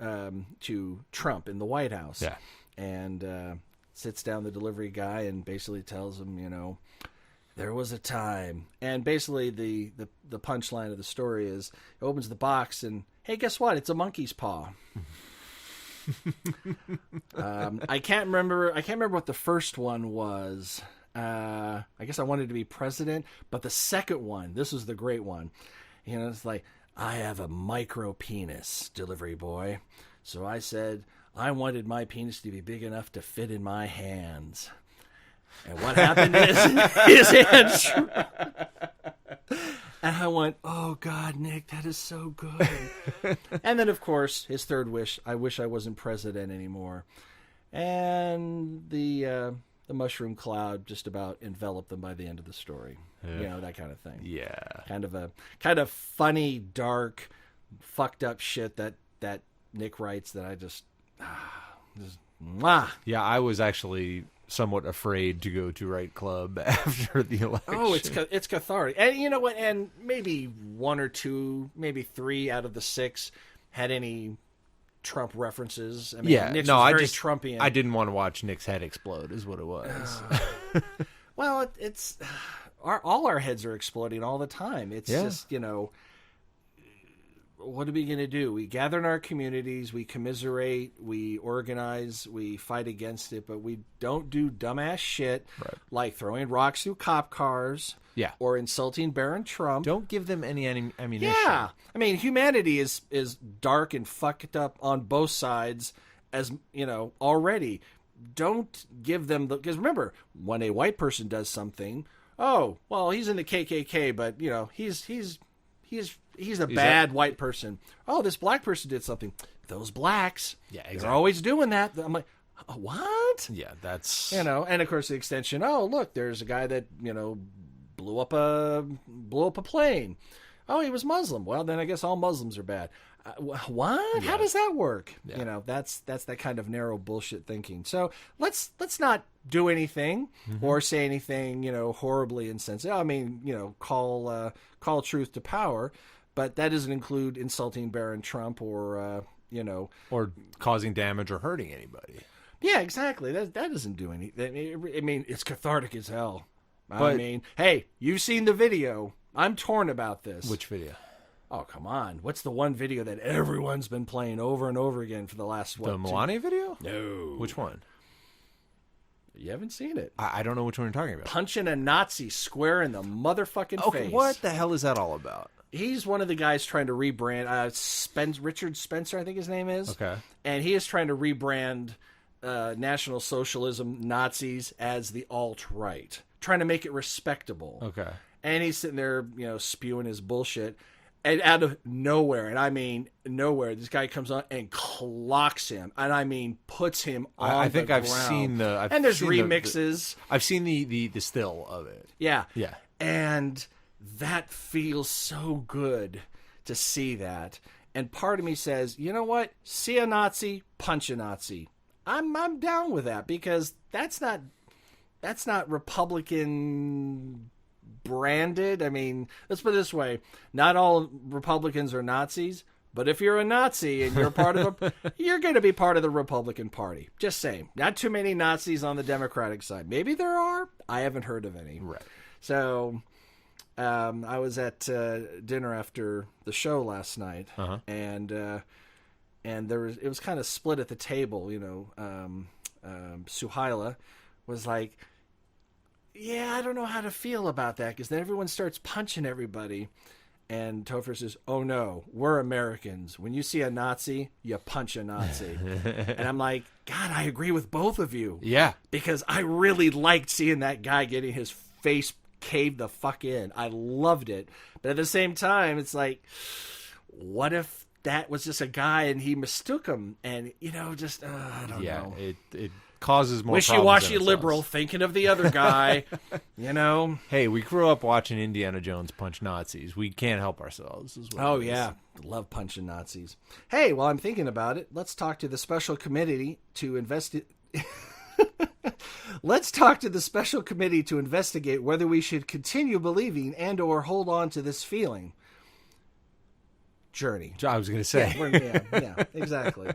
to Trump in the White House. Yeah. And sits down the delivery guy and basically tells him, there was a time. And basically the punchline of the story is he opens the box and, hey, guess what? It's a monkey's paw. I can't remember what the first one was. I guess I wanted to be president, but the second one, this was the great one. It's like, I have a micro penis, delivery boy. So I said I wanted my penis to be big enough to fit in my hands. And what happened is his hands shrunk. And I went, oh, God, Nick, that is so good. And then, of course, his third wish, I wish I wasn't president anymore. And the mushroom cloud just about enveloped them by the end of the story. Yeah. That kind of thing. Yeah. Kind of funny, dark, fucked up shit that Nick writes that I just mwah. Yeah, I was actually somewhat afraid to go to Right Club after the election. Oh, it's cathartic. And you know what? And maybe one or two, maybe three out of the six had any Trump references. I mean, Nick's was very Trumpian. I didn't want to watch Nick's head explode is what it was. Well, it's all our heads are exploding all the time. It's just, what are we going to do? We gather in our communities, we commiserate, we organize, we fight against it, but we don't do dumbass shit like throwing rocks through cop cars or insulting Barron Trump. Don't give them any ammunition. Yeah. I mean, humanity is dark and fucked up on both sides as, already. Don't give them because remember, when a white person does something, oh, well, he's in the KKK, but, he's a bad white person. Oh, this black person did something. Those blacks, exactly. They're always doing that. I'm like, what? Yeah, that's and of course the extension. Oh, look, there's a guy that blew up a plane. Oh, he was Muslim. Well, then I guess all Muslims are bad. What? Yeah. How does that work? Yeah. That's that kind of narrow bullshit thinking. So let's not do anything or say anything, horribly insensitive. I mean, call truth to power, but that doesn't include insulting Barron Trump or or causing damage or hurting anybody. Yeah, exactly. That doesn't do anything. I mean, it's cathartic as hell. I mean, hey, you've seen the video. I'm torn about this. Which video? Oh, come on. What's the one video that everyone's been playing over and over again for the last, The Melania video? No. Which one? You haven't seen it. I don't know which one you're talking about. Punching a Nazi square in the motherfucking face. What the hell is that all about? He's one of the guys trying to rebrand. Richard Spencer, I think his name is. Okay. And he is trying to rebrand National Socialism Nazis as the alt-right, trying to make it respectable. Okay. And he's sitting there, spewing his bullshit. And out of nowhere, and I mean nowhere, this guy comes on and clocks him. And I mean puts him on I think the I've ground. seen the... And there's remixes. I've seen the still of it. Yeah. Yeah. And that feels so good to see that. And part of me says, you know what? See a Nazi, punch a Nazi. I'm down with that because that's not Republican branded. I mean, let's put it this way: not all Republicans are Nazis, but if you're a Nazi and you're part of you're going to be part of the Republican Party. Just saying, not too many Nazis on the Democratic side. Maybe there are. I haven't heard of any. Right. So, I was at dinner after the show last night, and it was kind of split at the table. Suhaila was like, yeah, I don't know how to feel about that because then everyone starts punching everybody. And Topher says, oh, no, we're Americans. When you see a Nazi, you punch a Nazi. And I'm like, God, I agree with both of you. Yeah. Because I really liked seeing that guy getting his face caved the fuck in. I loved it. But at the same time, it's like, what if that was just a guy and he mistook him? And, I don't know. Yeah, it causes more wishy-washy liberal thinking of the other guy, Hey, we grew up watching Indiana Jones punch Nazis. We can't help ourselves. Yeah. Love punching Nazis. Hey, while I'm thinking about it, let's talk to the special committee to investigate whether we should continue believing and or hold on to this feeling. Journey. I was going to say. Yeah, exactly.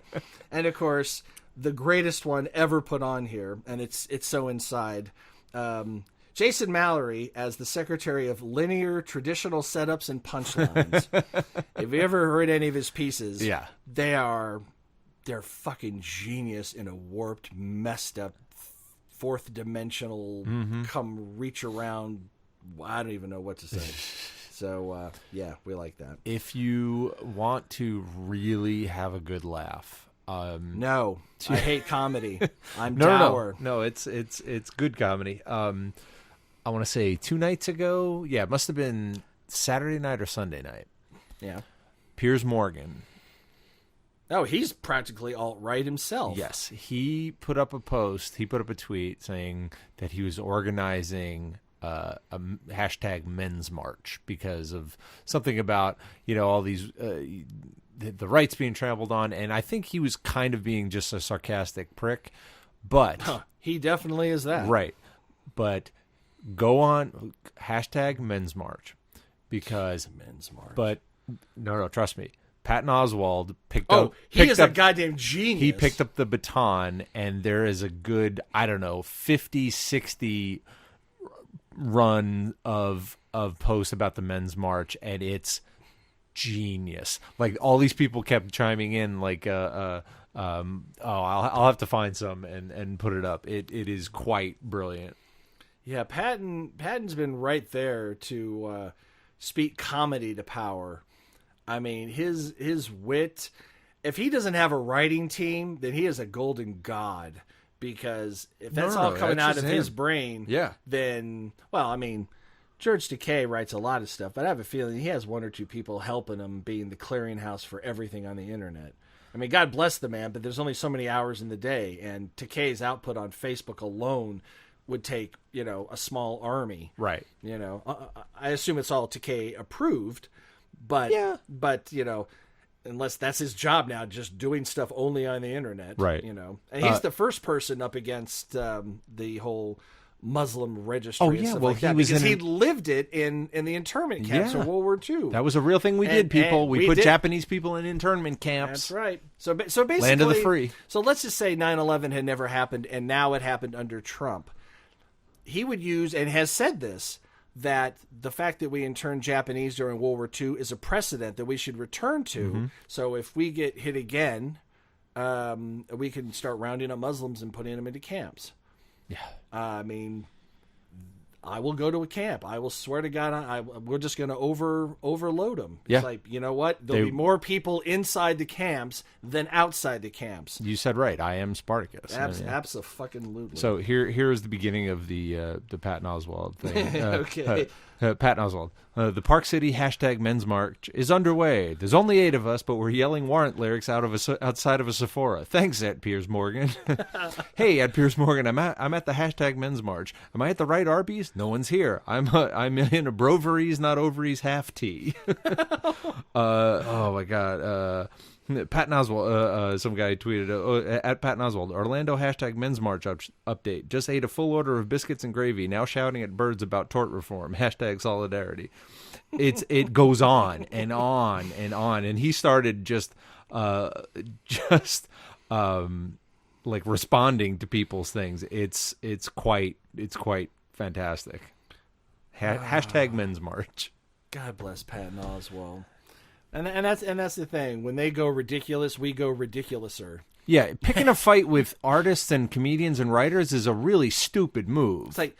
And of course, the greatest one ever put on here, and it's so inside. Jason Mallory as the Secretary of Linear Traditional Setups and Punchlines. If you ever heard any of his pieces, yeah, they're fucking genius in a warped, messed up, fourth dimensional, come reach around. I don't even know what to say. So, yeah, we like that. If you want to really have a good laugh, no, I hate comedy. I'm dour. No, it's good comedy. I want to say 2 nights ago. Yeah, it must have been Saturday night or Sunday night. Yeah. Piers Morgan. Oh, he's practically alt-right himself. Yes. He put up a post. He put up a tweet saying that he was organizing a hashtag men's march because of something about, all these... the rights being trampled on, and I think he was kind of being just a sarcastic prick, but... he definitely is that. Right. But go on, hashtag men's march, because... Men's march. But, no, trust me. Patton Oswalt picked up... Oh, he is a goddamn genius. He picked up the baton, and there is a good, 50, 60 run of posts about the men's march, and it's... genius. Like all these people kept chiming in like I'll have to find some and put it up. It is quite brilliant. Yeah, Patton's been right there to speak comedy to power. I mean, his wit, if he doesn't have a writing team, then he is a golden god, because if that's all coming out of his brain, then George Takei writes a lot of stuff, but I have a feeling he has 1 or 2 people helping him, being the clearinghouse for everything on the internet. I mean, God bless the man, but there's only so many hours in the day, and Takei's output on Facebook alone would take, a small army. Right. I assume it's all Takei approved, but unless that's his job now, just doing stuff only on the internet. Right. And he's the first person up against the whole Muslim registry. Oh, yeah. Well, he lived it in the internment camps in World War II. That was a real thing we did, people. We put Japanese people in internment camps. That's right. So basically, land of the free. So let's just say 9/11 had never happened, and now it happened under Trump. He would use, and has said this, that the fact that we interned Japanese during World War II is a precedent that we should return to. Mm-hmm. So if we get hit again, we can start rounding up Muslims and putting them into camps. Yeah. I mean, I will go to a camp. I will swear to God, we're just going to overload them. It's Yeah. like, you know what? There'll be more people inside the camps than outside the camps. You said right. I am Spartacus. Abso-fucking-lutely. So here is the beginning of the Patton Oswalt thing. Okay. Patton Oswalt. The Park City #Men's March is underway. There's only 8 of us, but we're yelling warrant lyrics outside of a Sephora. Thanks, Ed Piers Morgan. Hey, Ed Piers Morgan, I'm at the #Men's March. Am I at the right Arby's? No one's here. I'm in a Broveries, not ovaries, half tea. Oh my God. Patton Oswalt, some guy tweeted, at Patton Oswalt, Orlando #Men's March update. Just ate a full order of biscuits and gravy, now shouting at birds about tort reform. #solidarity. It goes on and on and on. And he started just like responding to people's things. It's quite fantastic. #Men's March. God bless Patton Oswalt. And that's the thing. When they go ridiculous, we go ridiculouser. Yeah, picking a fight with artists and comedians and writers is a really stupid move. It's like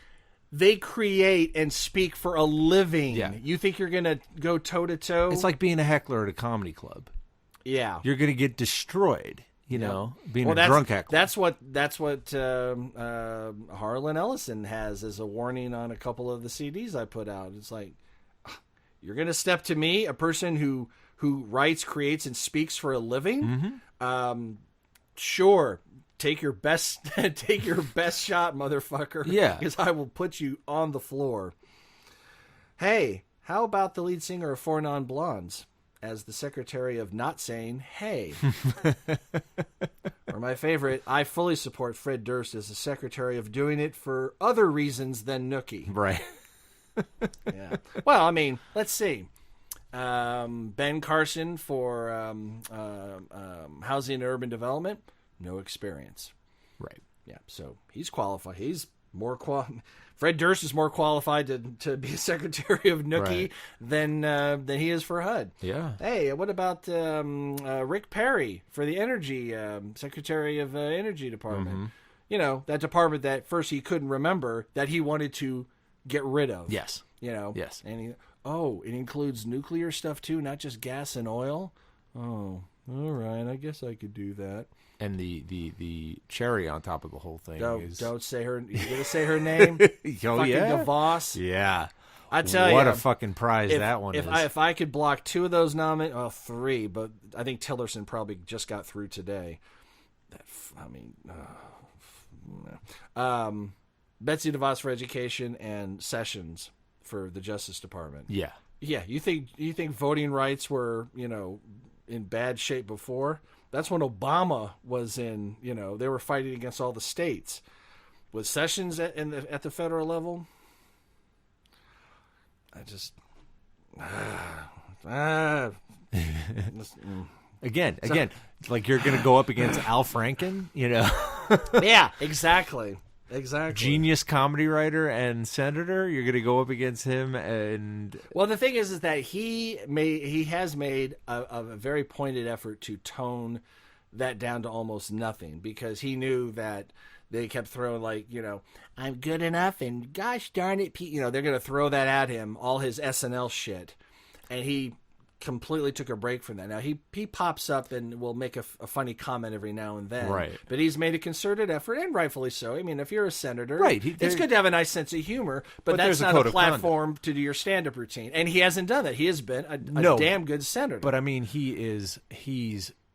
they create and speak for a living. Yeah. You think you're going to go toe-to-toe? It's like being a heckler at a comedy club. Yeah. You're going to get destroyed, you know, being a that's, drunk heckler. That's what Harlan Ellison has as a warning on a couple of the CDs I put out. It's like, you're going to step to me, a person who writes, creates, and speaks for a living? Mm-hmm. Sure. Take your best shot, motherfucker. Yeah. Because I will put you on the floor. Hey, how about the lead singer of Four Non Blondes as the secretary of not saying hey? Or my favorite, I fully support Fred Durst as the secretary of doing it for other reasons than Nookie. Right. Yeah. Well, I mean, let's see. Ben Carson for Housing and Urban Development, no experience. Right. Yeah. So he's qualified. He's more Fred Durst is more qualified to be a secretary of Nookie than he is for HUD. Yeah. Hey, what about Rick Perry for the Energy Secretary of Energy Department? Mm-hmm. You know, that department that first he couldn't remember that he wanted to get rid of. Yes. You know. Yes. And it includes nuclear stuff too, not just gas and oil. Oh, all right. I guess I could do that. And the cherry on top of the whole thing is... Don't say her... You're going to say her name? Oh, fucking yeah? DeVos? Yeah. I tell you. What a fucking prize that one is. If I could block 2 of those three, but I think Tillerson probably just got through today. Betsy DeVos for Education and Sessions for the Justice Department. Yeah. Yeah, you think voting rights were, in bad shape before? That's when Obama was in, they were fighting against all the states. With Sessions at the federal level, I just Again, like you're going to go up against Al Franken, Yeah, exactly. Genius comedy writer and senator. You're going to go up against him, and well, the thing is that he has made a very pointed effort to tone that down to almost nothing, because he knew that they kept throwing I'm good enough and gosh darn it, they're going to throw that at him, all his SNL shit, and he completely took a break from that. Now he pops up and will make a funny comment every now and then, right? But he's made a concerted effort, and rightfully so. I mean, if you're a senator, right, it's good to have a nice sense of humor, but that's not a platform to do your stand-up routine. And he hasn't done that. He has been a damn good senator. But I mean, he's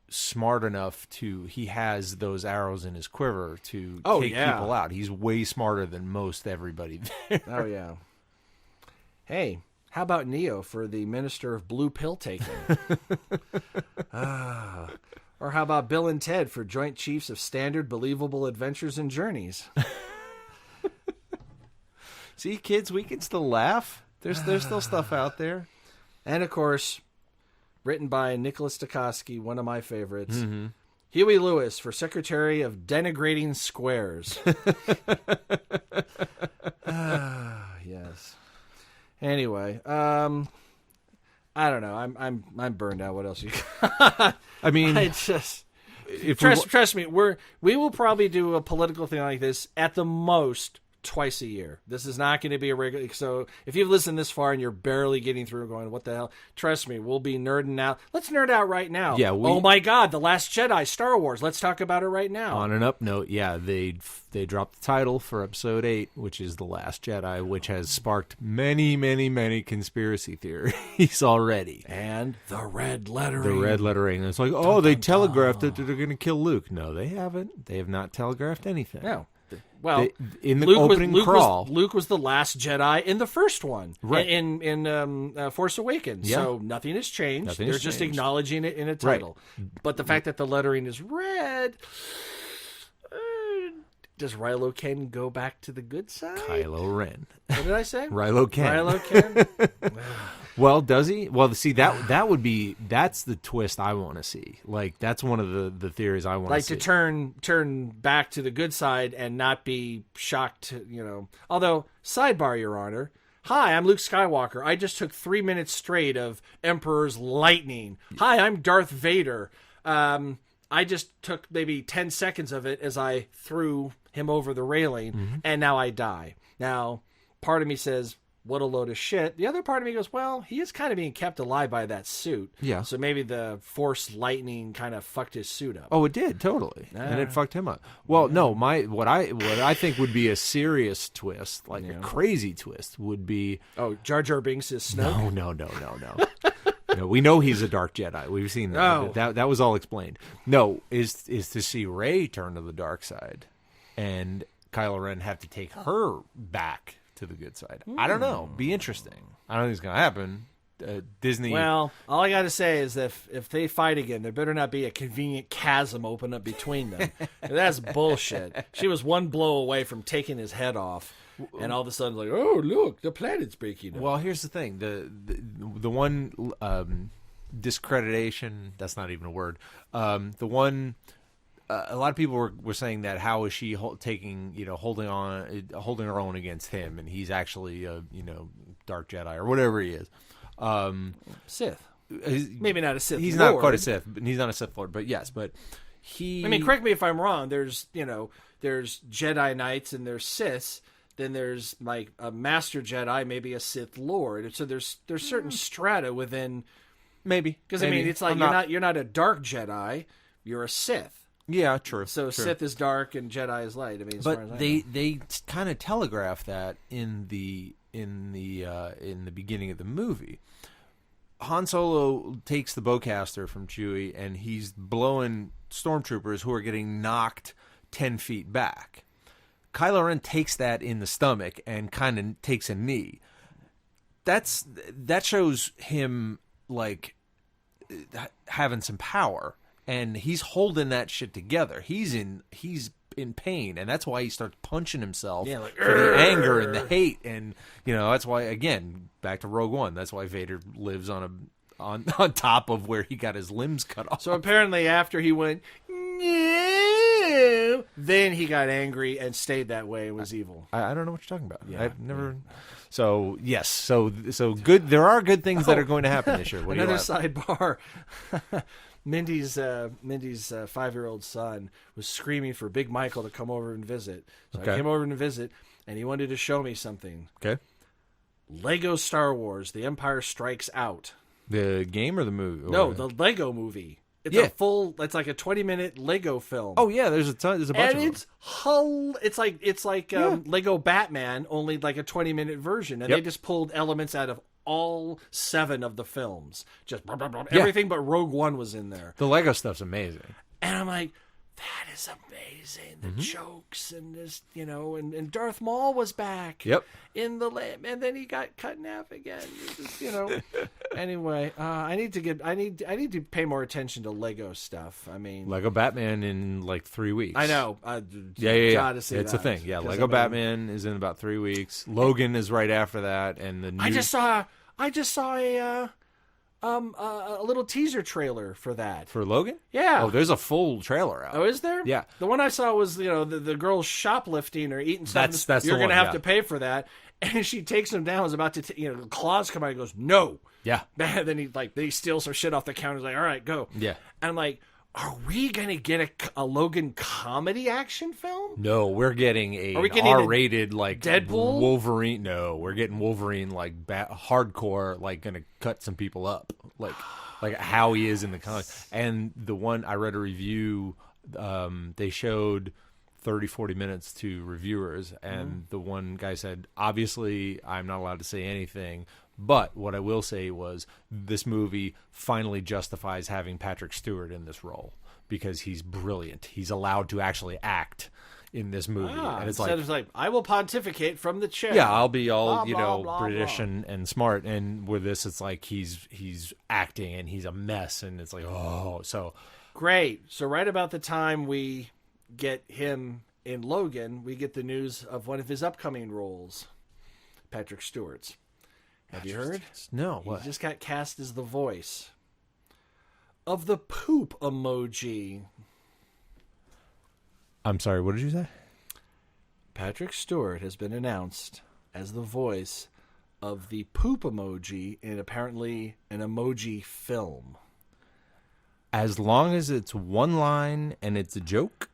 smart enough he has those arrows in his quiver to take people out. He's way smarter than most everybody there. Oh yeah. Hey, how about Neo for the Minister of Blue Pill Taking? Or how about Bill and Ted for Joint Chiefs of Standard Believable Adventures and Journeys? See, kids, we can still laugh. There's still stuff out there. And of course, written by Nicholas Stokowski, one of my favorites. Mm-hmm. Huey Lewis for Secretary of Denigrating Squares. Yes. Anyway, I don't know. I'm burned out. What else you got? I mean, trust me. We will probably do a political thing like this at the most twice a year. This is not going to be a regular. So if you've listened this far and you're barely getting through going, what the hell? Trust me, we'll be nerding out. Let's nerd out right now. Yeah. Oh my God, The Last Jedi, Star Wars. Let's talk about it right now. On an up note, yeah, they dropped the title for episode 8, which is The Last Jedi, which has sparked many, many, many conspiracy theories already. And the red lettering. The red lettering. It's like, oh, they telegraphed that they're going to kill Luke. No, they haven't. They have not telegraphed anything. No. Well, in the opening crawl, Luke was the last Jedi in the first one, right? In Force Awakens. Yeah. So nothing has changed. They're just changed. acknowledging it in a title. Right. But the fact that the lettering is red, does Rilo Ken go back to the good side? Kylo Ren. What did I say? Rilo Ken. Rilo Ken. Well, does he? Well, see, that's the twist I want to see. Like, that's one of the theories I want to see. Like to turn back to the good side and not be shocked, Although, sidebar, Your Honor. Hi, I'm Luke Skywalker. I just took 3 minutes straight of Emperor's lightning. Hi, I'm Darth Vader. I just took maybe 10 seconds of it as I threw him over the railing, and now I die. Now, part of me says, what a load of shit. The other part of me goes, well, he is kind of being kept alive by that suit. Yeah. So maybe the Force lightning kind of fucked his suit up. Oh, it did, totally. And it fucked him up. Well, no, what I think would be a serious twist, like a crazy twist, would be... Oh, Jar Jar Binks is Snoke? No. No, we know he's a dark Jedi. We've seen that. Oh. That was all explained. No, is to see Rey turn to the dark side, and Kylo Ren have to take her back to the good side. I don't know. Be interesting. I don't think it's gonna happen. Disney. Well, all I got to say is that if they fight again, there better not be a convenient chasm open up between them. That's bullshit. She was one blow away from taking his head off. And all of a sudden, like, oh, look, the planet's breaking up. Well, here's the thing. The one discreditation, that's not even a word. The one, a lot of people were saying that how is she holding her own against him, and he's actually, dark Jedi or whatever he is. Sith. Maybe not a Sith He's Lord. not quite a Sith. He's not a Sith Lord, but yes, but he... I mean, correct me if I'm wrong. There's Jedi Knights and there's Siths. Then there's like a Master Jedi, maybe a Sith Lord. So there's certain strata within. Maybe because I mean it's like you're not a dark Jedi, you're a Sith. Yeah, true. So true. Sith is dark and Jedi is light. I mean, as far as I know. they kind of telegraph that in the beginning of the movie. Han Solo takes the bowcaster from Chewie and he's blowing stormtroopers who are getting knocked 10 feet back. Kylo Ren takes that in the stomach and kind of takes a knee. That shows him like having some power, and he's holding that shit together. He's in pain, and that's why he starts punching himself for the anger and the hate, and that's why, again, back to Rogue One. That's why Vader lives on top of where he got his limbs cut off. So apparently, after he went, then he got angry and stayed that way and was evil. I don't know what you're talking about. Yeah. I've never. So yes, so good. There are good things that are going to happen this year. What Another do you sidebar. Mindy's 5-year-old son was screaming for Big Michael to come over and visit. So I came over and visit, and he wanted to show me something. Okay. Lego Star Wars: The Empire Strikes Out. The game or the movie? No, the Lego movie. It's it's like a 20-minute Lego film. Oh yeah, there's a bunch of them. And it's like Lego Batman, only like a 20-minute version, and they just pulled elements out of all 7 of the films. Just everything but Rogue One was in there. The Lego stuff's amazing. And I'm like, that is amazing. The jokes and this, and Darth Maul was back. Yep. In the and then he got cut in half again. Anyway, I need to pay more attention to Lego stuff. I mean, Lego Batman in like 3 weeks. I know. Yeah. Gotta see it's that. a thing. Yeah, Lego Batman is in about 3 weeks. Logan is right after that, and the new... I just saw a little teaser trailer for that. For Logan? Yeah. Oh, there's a full trailer out. Oh, is there? Yeah. The one I saw was, the girl shoplifting or eating something. That's You're the going to one, have to pay for that. And she takes him down, is about to, claws come out and goes, no. Yeah. And then he steals some shit off the counter. He's like, all right, go. Yeah. And I'm like, Are we going to get a Logan comedy action film? No, we're getting Are we getting R-rated like Deadpool? Wolverine. No, we're getting Wolverine like hardcore, like going to cut some people up, like how he is in the comics. And the one I read a review, they showed 30, 40 minutes to reviewers, and the one guy said, obviously, I'm not allowed to say anything. But what I will say was this movie finally justifies having Patrick Stewart in this role because he's brilliant. He's allowed to actually act in this movie. And it's like, I will pontificate from the chair. Yeah, I'll be all, blah, blah, British blah. and smart. And with this, it's like he's acting and he's a mess. And it's like, oh, so. Great. So right about the time we get him in Logan, we get the news of one of his upcoming roles, Patrick Stewart's. Have you heard? No. What? He just got cast as the voice of the poop emoji. I'm sorry, what did you say? Patrick Stewart has been announced as the voice of the poop emoji in apparently an emoji film. As long as it's one line and it's a joke?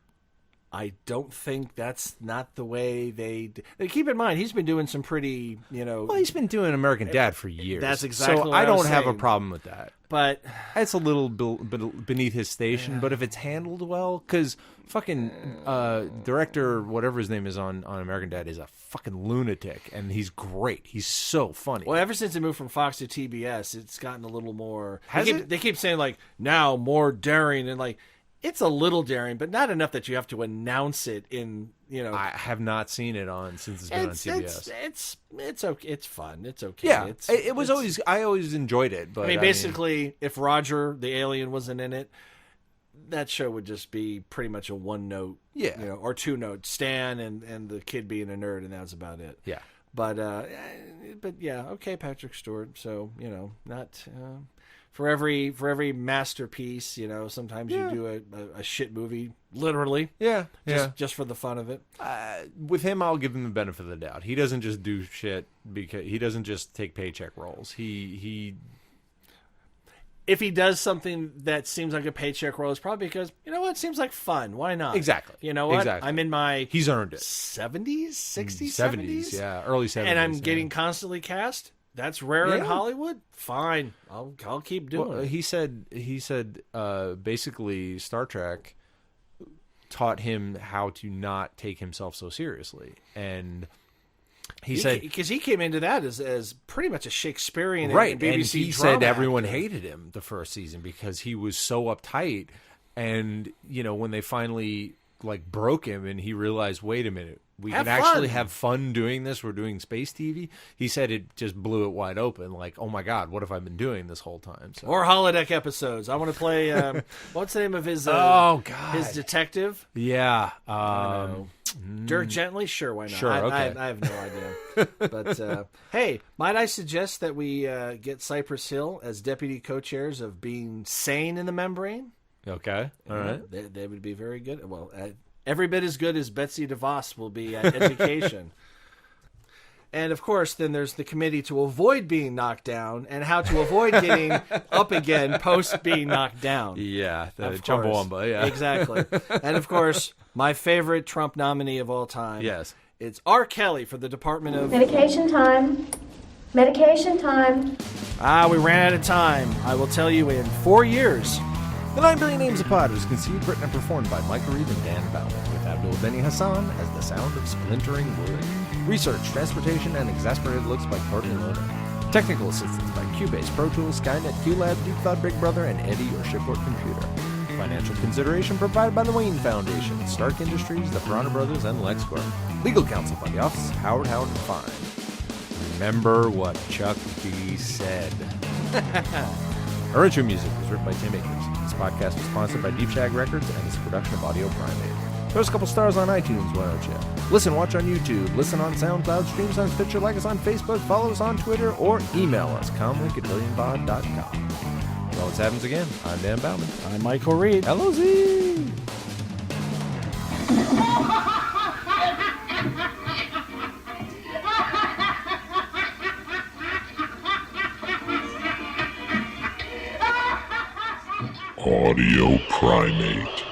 I don't think that's not the way they... Keep in mind, he's been doing some pretty, Well, he's been doing American Dad for years. That's exactly so what I I was don't have a saying. problem with that. But It's a little beneath his station, but if it's handled well, because fucking director, whatever his name is on American Dad, is a fucking lunatic, and he's great. He's so funny. well, ever since it moved from Fox to TBS, it's gotten a little more... Has it? They keep saying, like, now more daring, and like, it's a little daring, but not enough that you have to announce it in, I have not seen it since it's been on TBS. It's okay. It's fun. It's okay. Yeah, it was always. I always enjoyed it. But I mean, basically, if Roger the alien wasn't in it, that show would just be pretty much a one note, or two note. Stan and the kid being a nerd, and that's about it. Yeah. But yeah, okay, Patrick Stewart. So not. For every masterpiece, sometimes you do a shit movie, literally. Yeah, Just for the fun of it. With him, I'll give him the benefit of the doubt. He doesn't just do shit because he doesn't just take paycheck roles. He If he does something that seems like a paycheck role, it's probably because, it seems like fun. Why not? Exactly. You know what? Exactly. I'm in my he's earned it. 70s, 60s, 70s, yeah, early 70s. And I'm getting constantly cast. That's rare in Hollywood. Fine, I'll keep doing it. He said basically Star Trek taught him how to not take himself so seriously, and he said because he came into that as pretty much a Shakespearean right, and BBC and he drama said everyone actor. hated him the first season because he was so uptight, and when they finally broke him and he realized, wait a minute, we Have can actually fun. have fun doing this. We're doing space TV. He said it just blew it wide open. Like, oh my God, what have I been doing this whole time? So. Or holodeck episodes. I want to play. What's the name of his? Oh God, his detective. Yeah. Dirk Gently. Sure, why not? Sure, okay. I have no idea. But hey, might I suggest that we get Cypress Hill as deputy co-chairs of Being Sane in the Membrane? Okay. All right. They would be very good. Well, every bit as good as Betsy DeVos will be at education. And, of course, then there's the committee to avoid being knocked down and how to avoid getting up again post being knocked down. Yeah, the Of Chumbawamba, course. yeah. Exactly. And, of course, my favorite Trump nominee of all time. Yes. It's R. Kelly for the Department of... Medication time. Medication time. We ran out of time. I will tell you in 4 years... The 9 Billion Names of Pod was conceived, written, and performed by Michael Reed and Dan Bauman, with Abdul Beni Hassan as the sound of splintering wood. Research, transportation, and exasperated looks by Courtney Lohner. Technical assistance by Cubase, Pro Tools, Skynet, QLab, Deep Thought Big Brother, and Eddie, your shipboard computer. Financial consideration provided by the Wayne Foundation, Stark Industries, the Piranha Brothers, and LexCorp. Legal counsel by the Office of Howard and Fine. Remember what Chuck D said. Our intro music was written by Tim Akers. This podcast is sponsored by Deep Shag Records and is a production of Audio Primate. Throw us a couple stars on iTunes, why don't you? Listen, watch on YouTube, listen on SoundCloud, stream us on Stitcher, like us on Facebook, follow us on Twitter, or email us, comlink@billionbod.com. Well, it happens again. I'm Dan Bauman. I'm Michael Reed. LOZ! Audio Primate.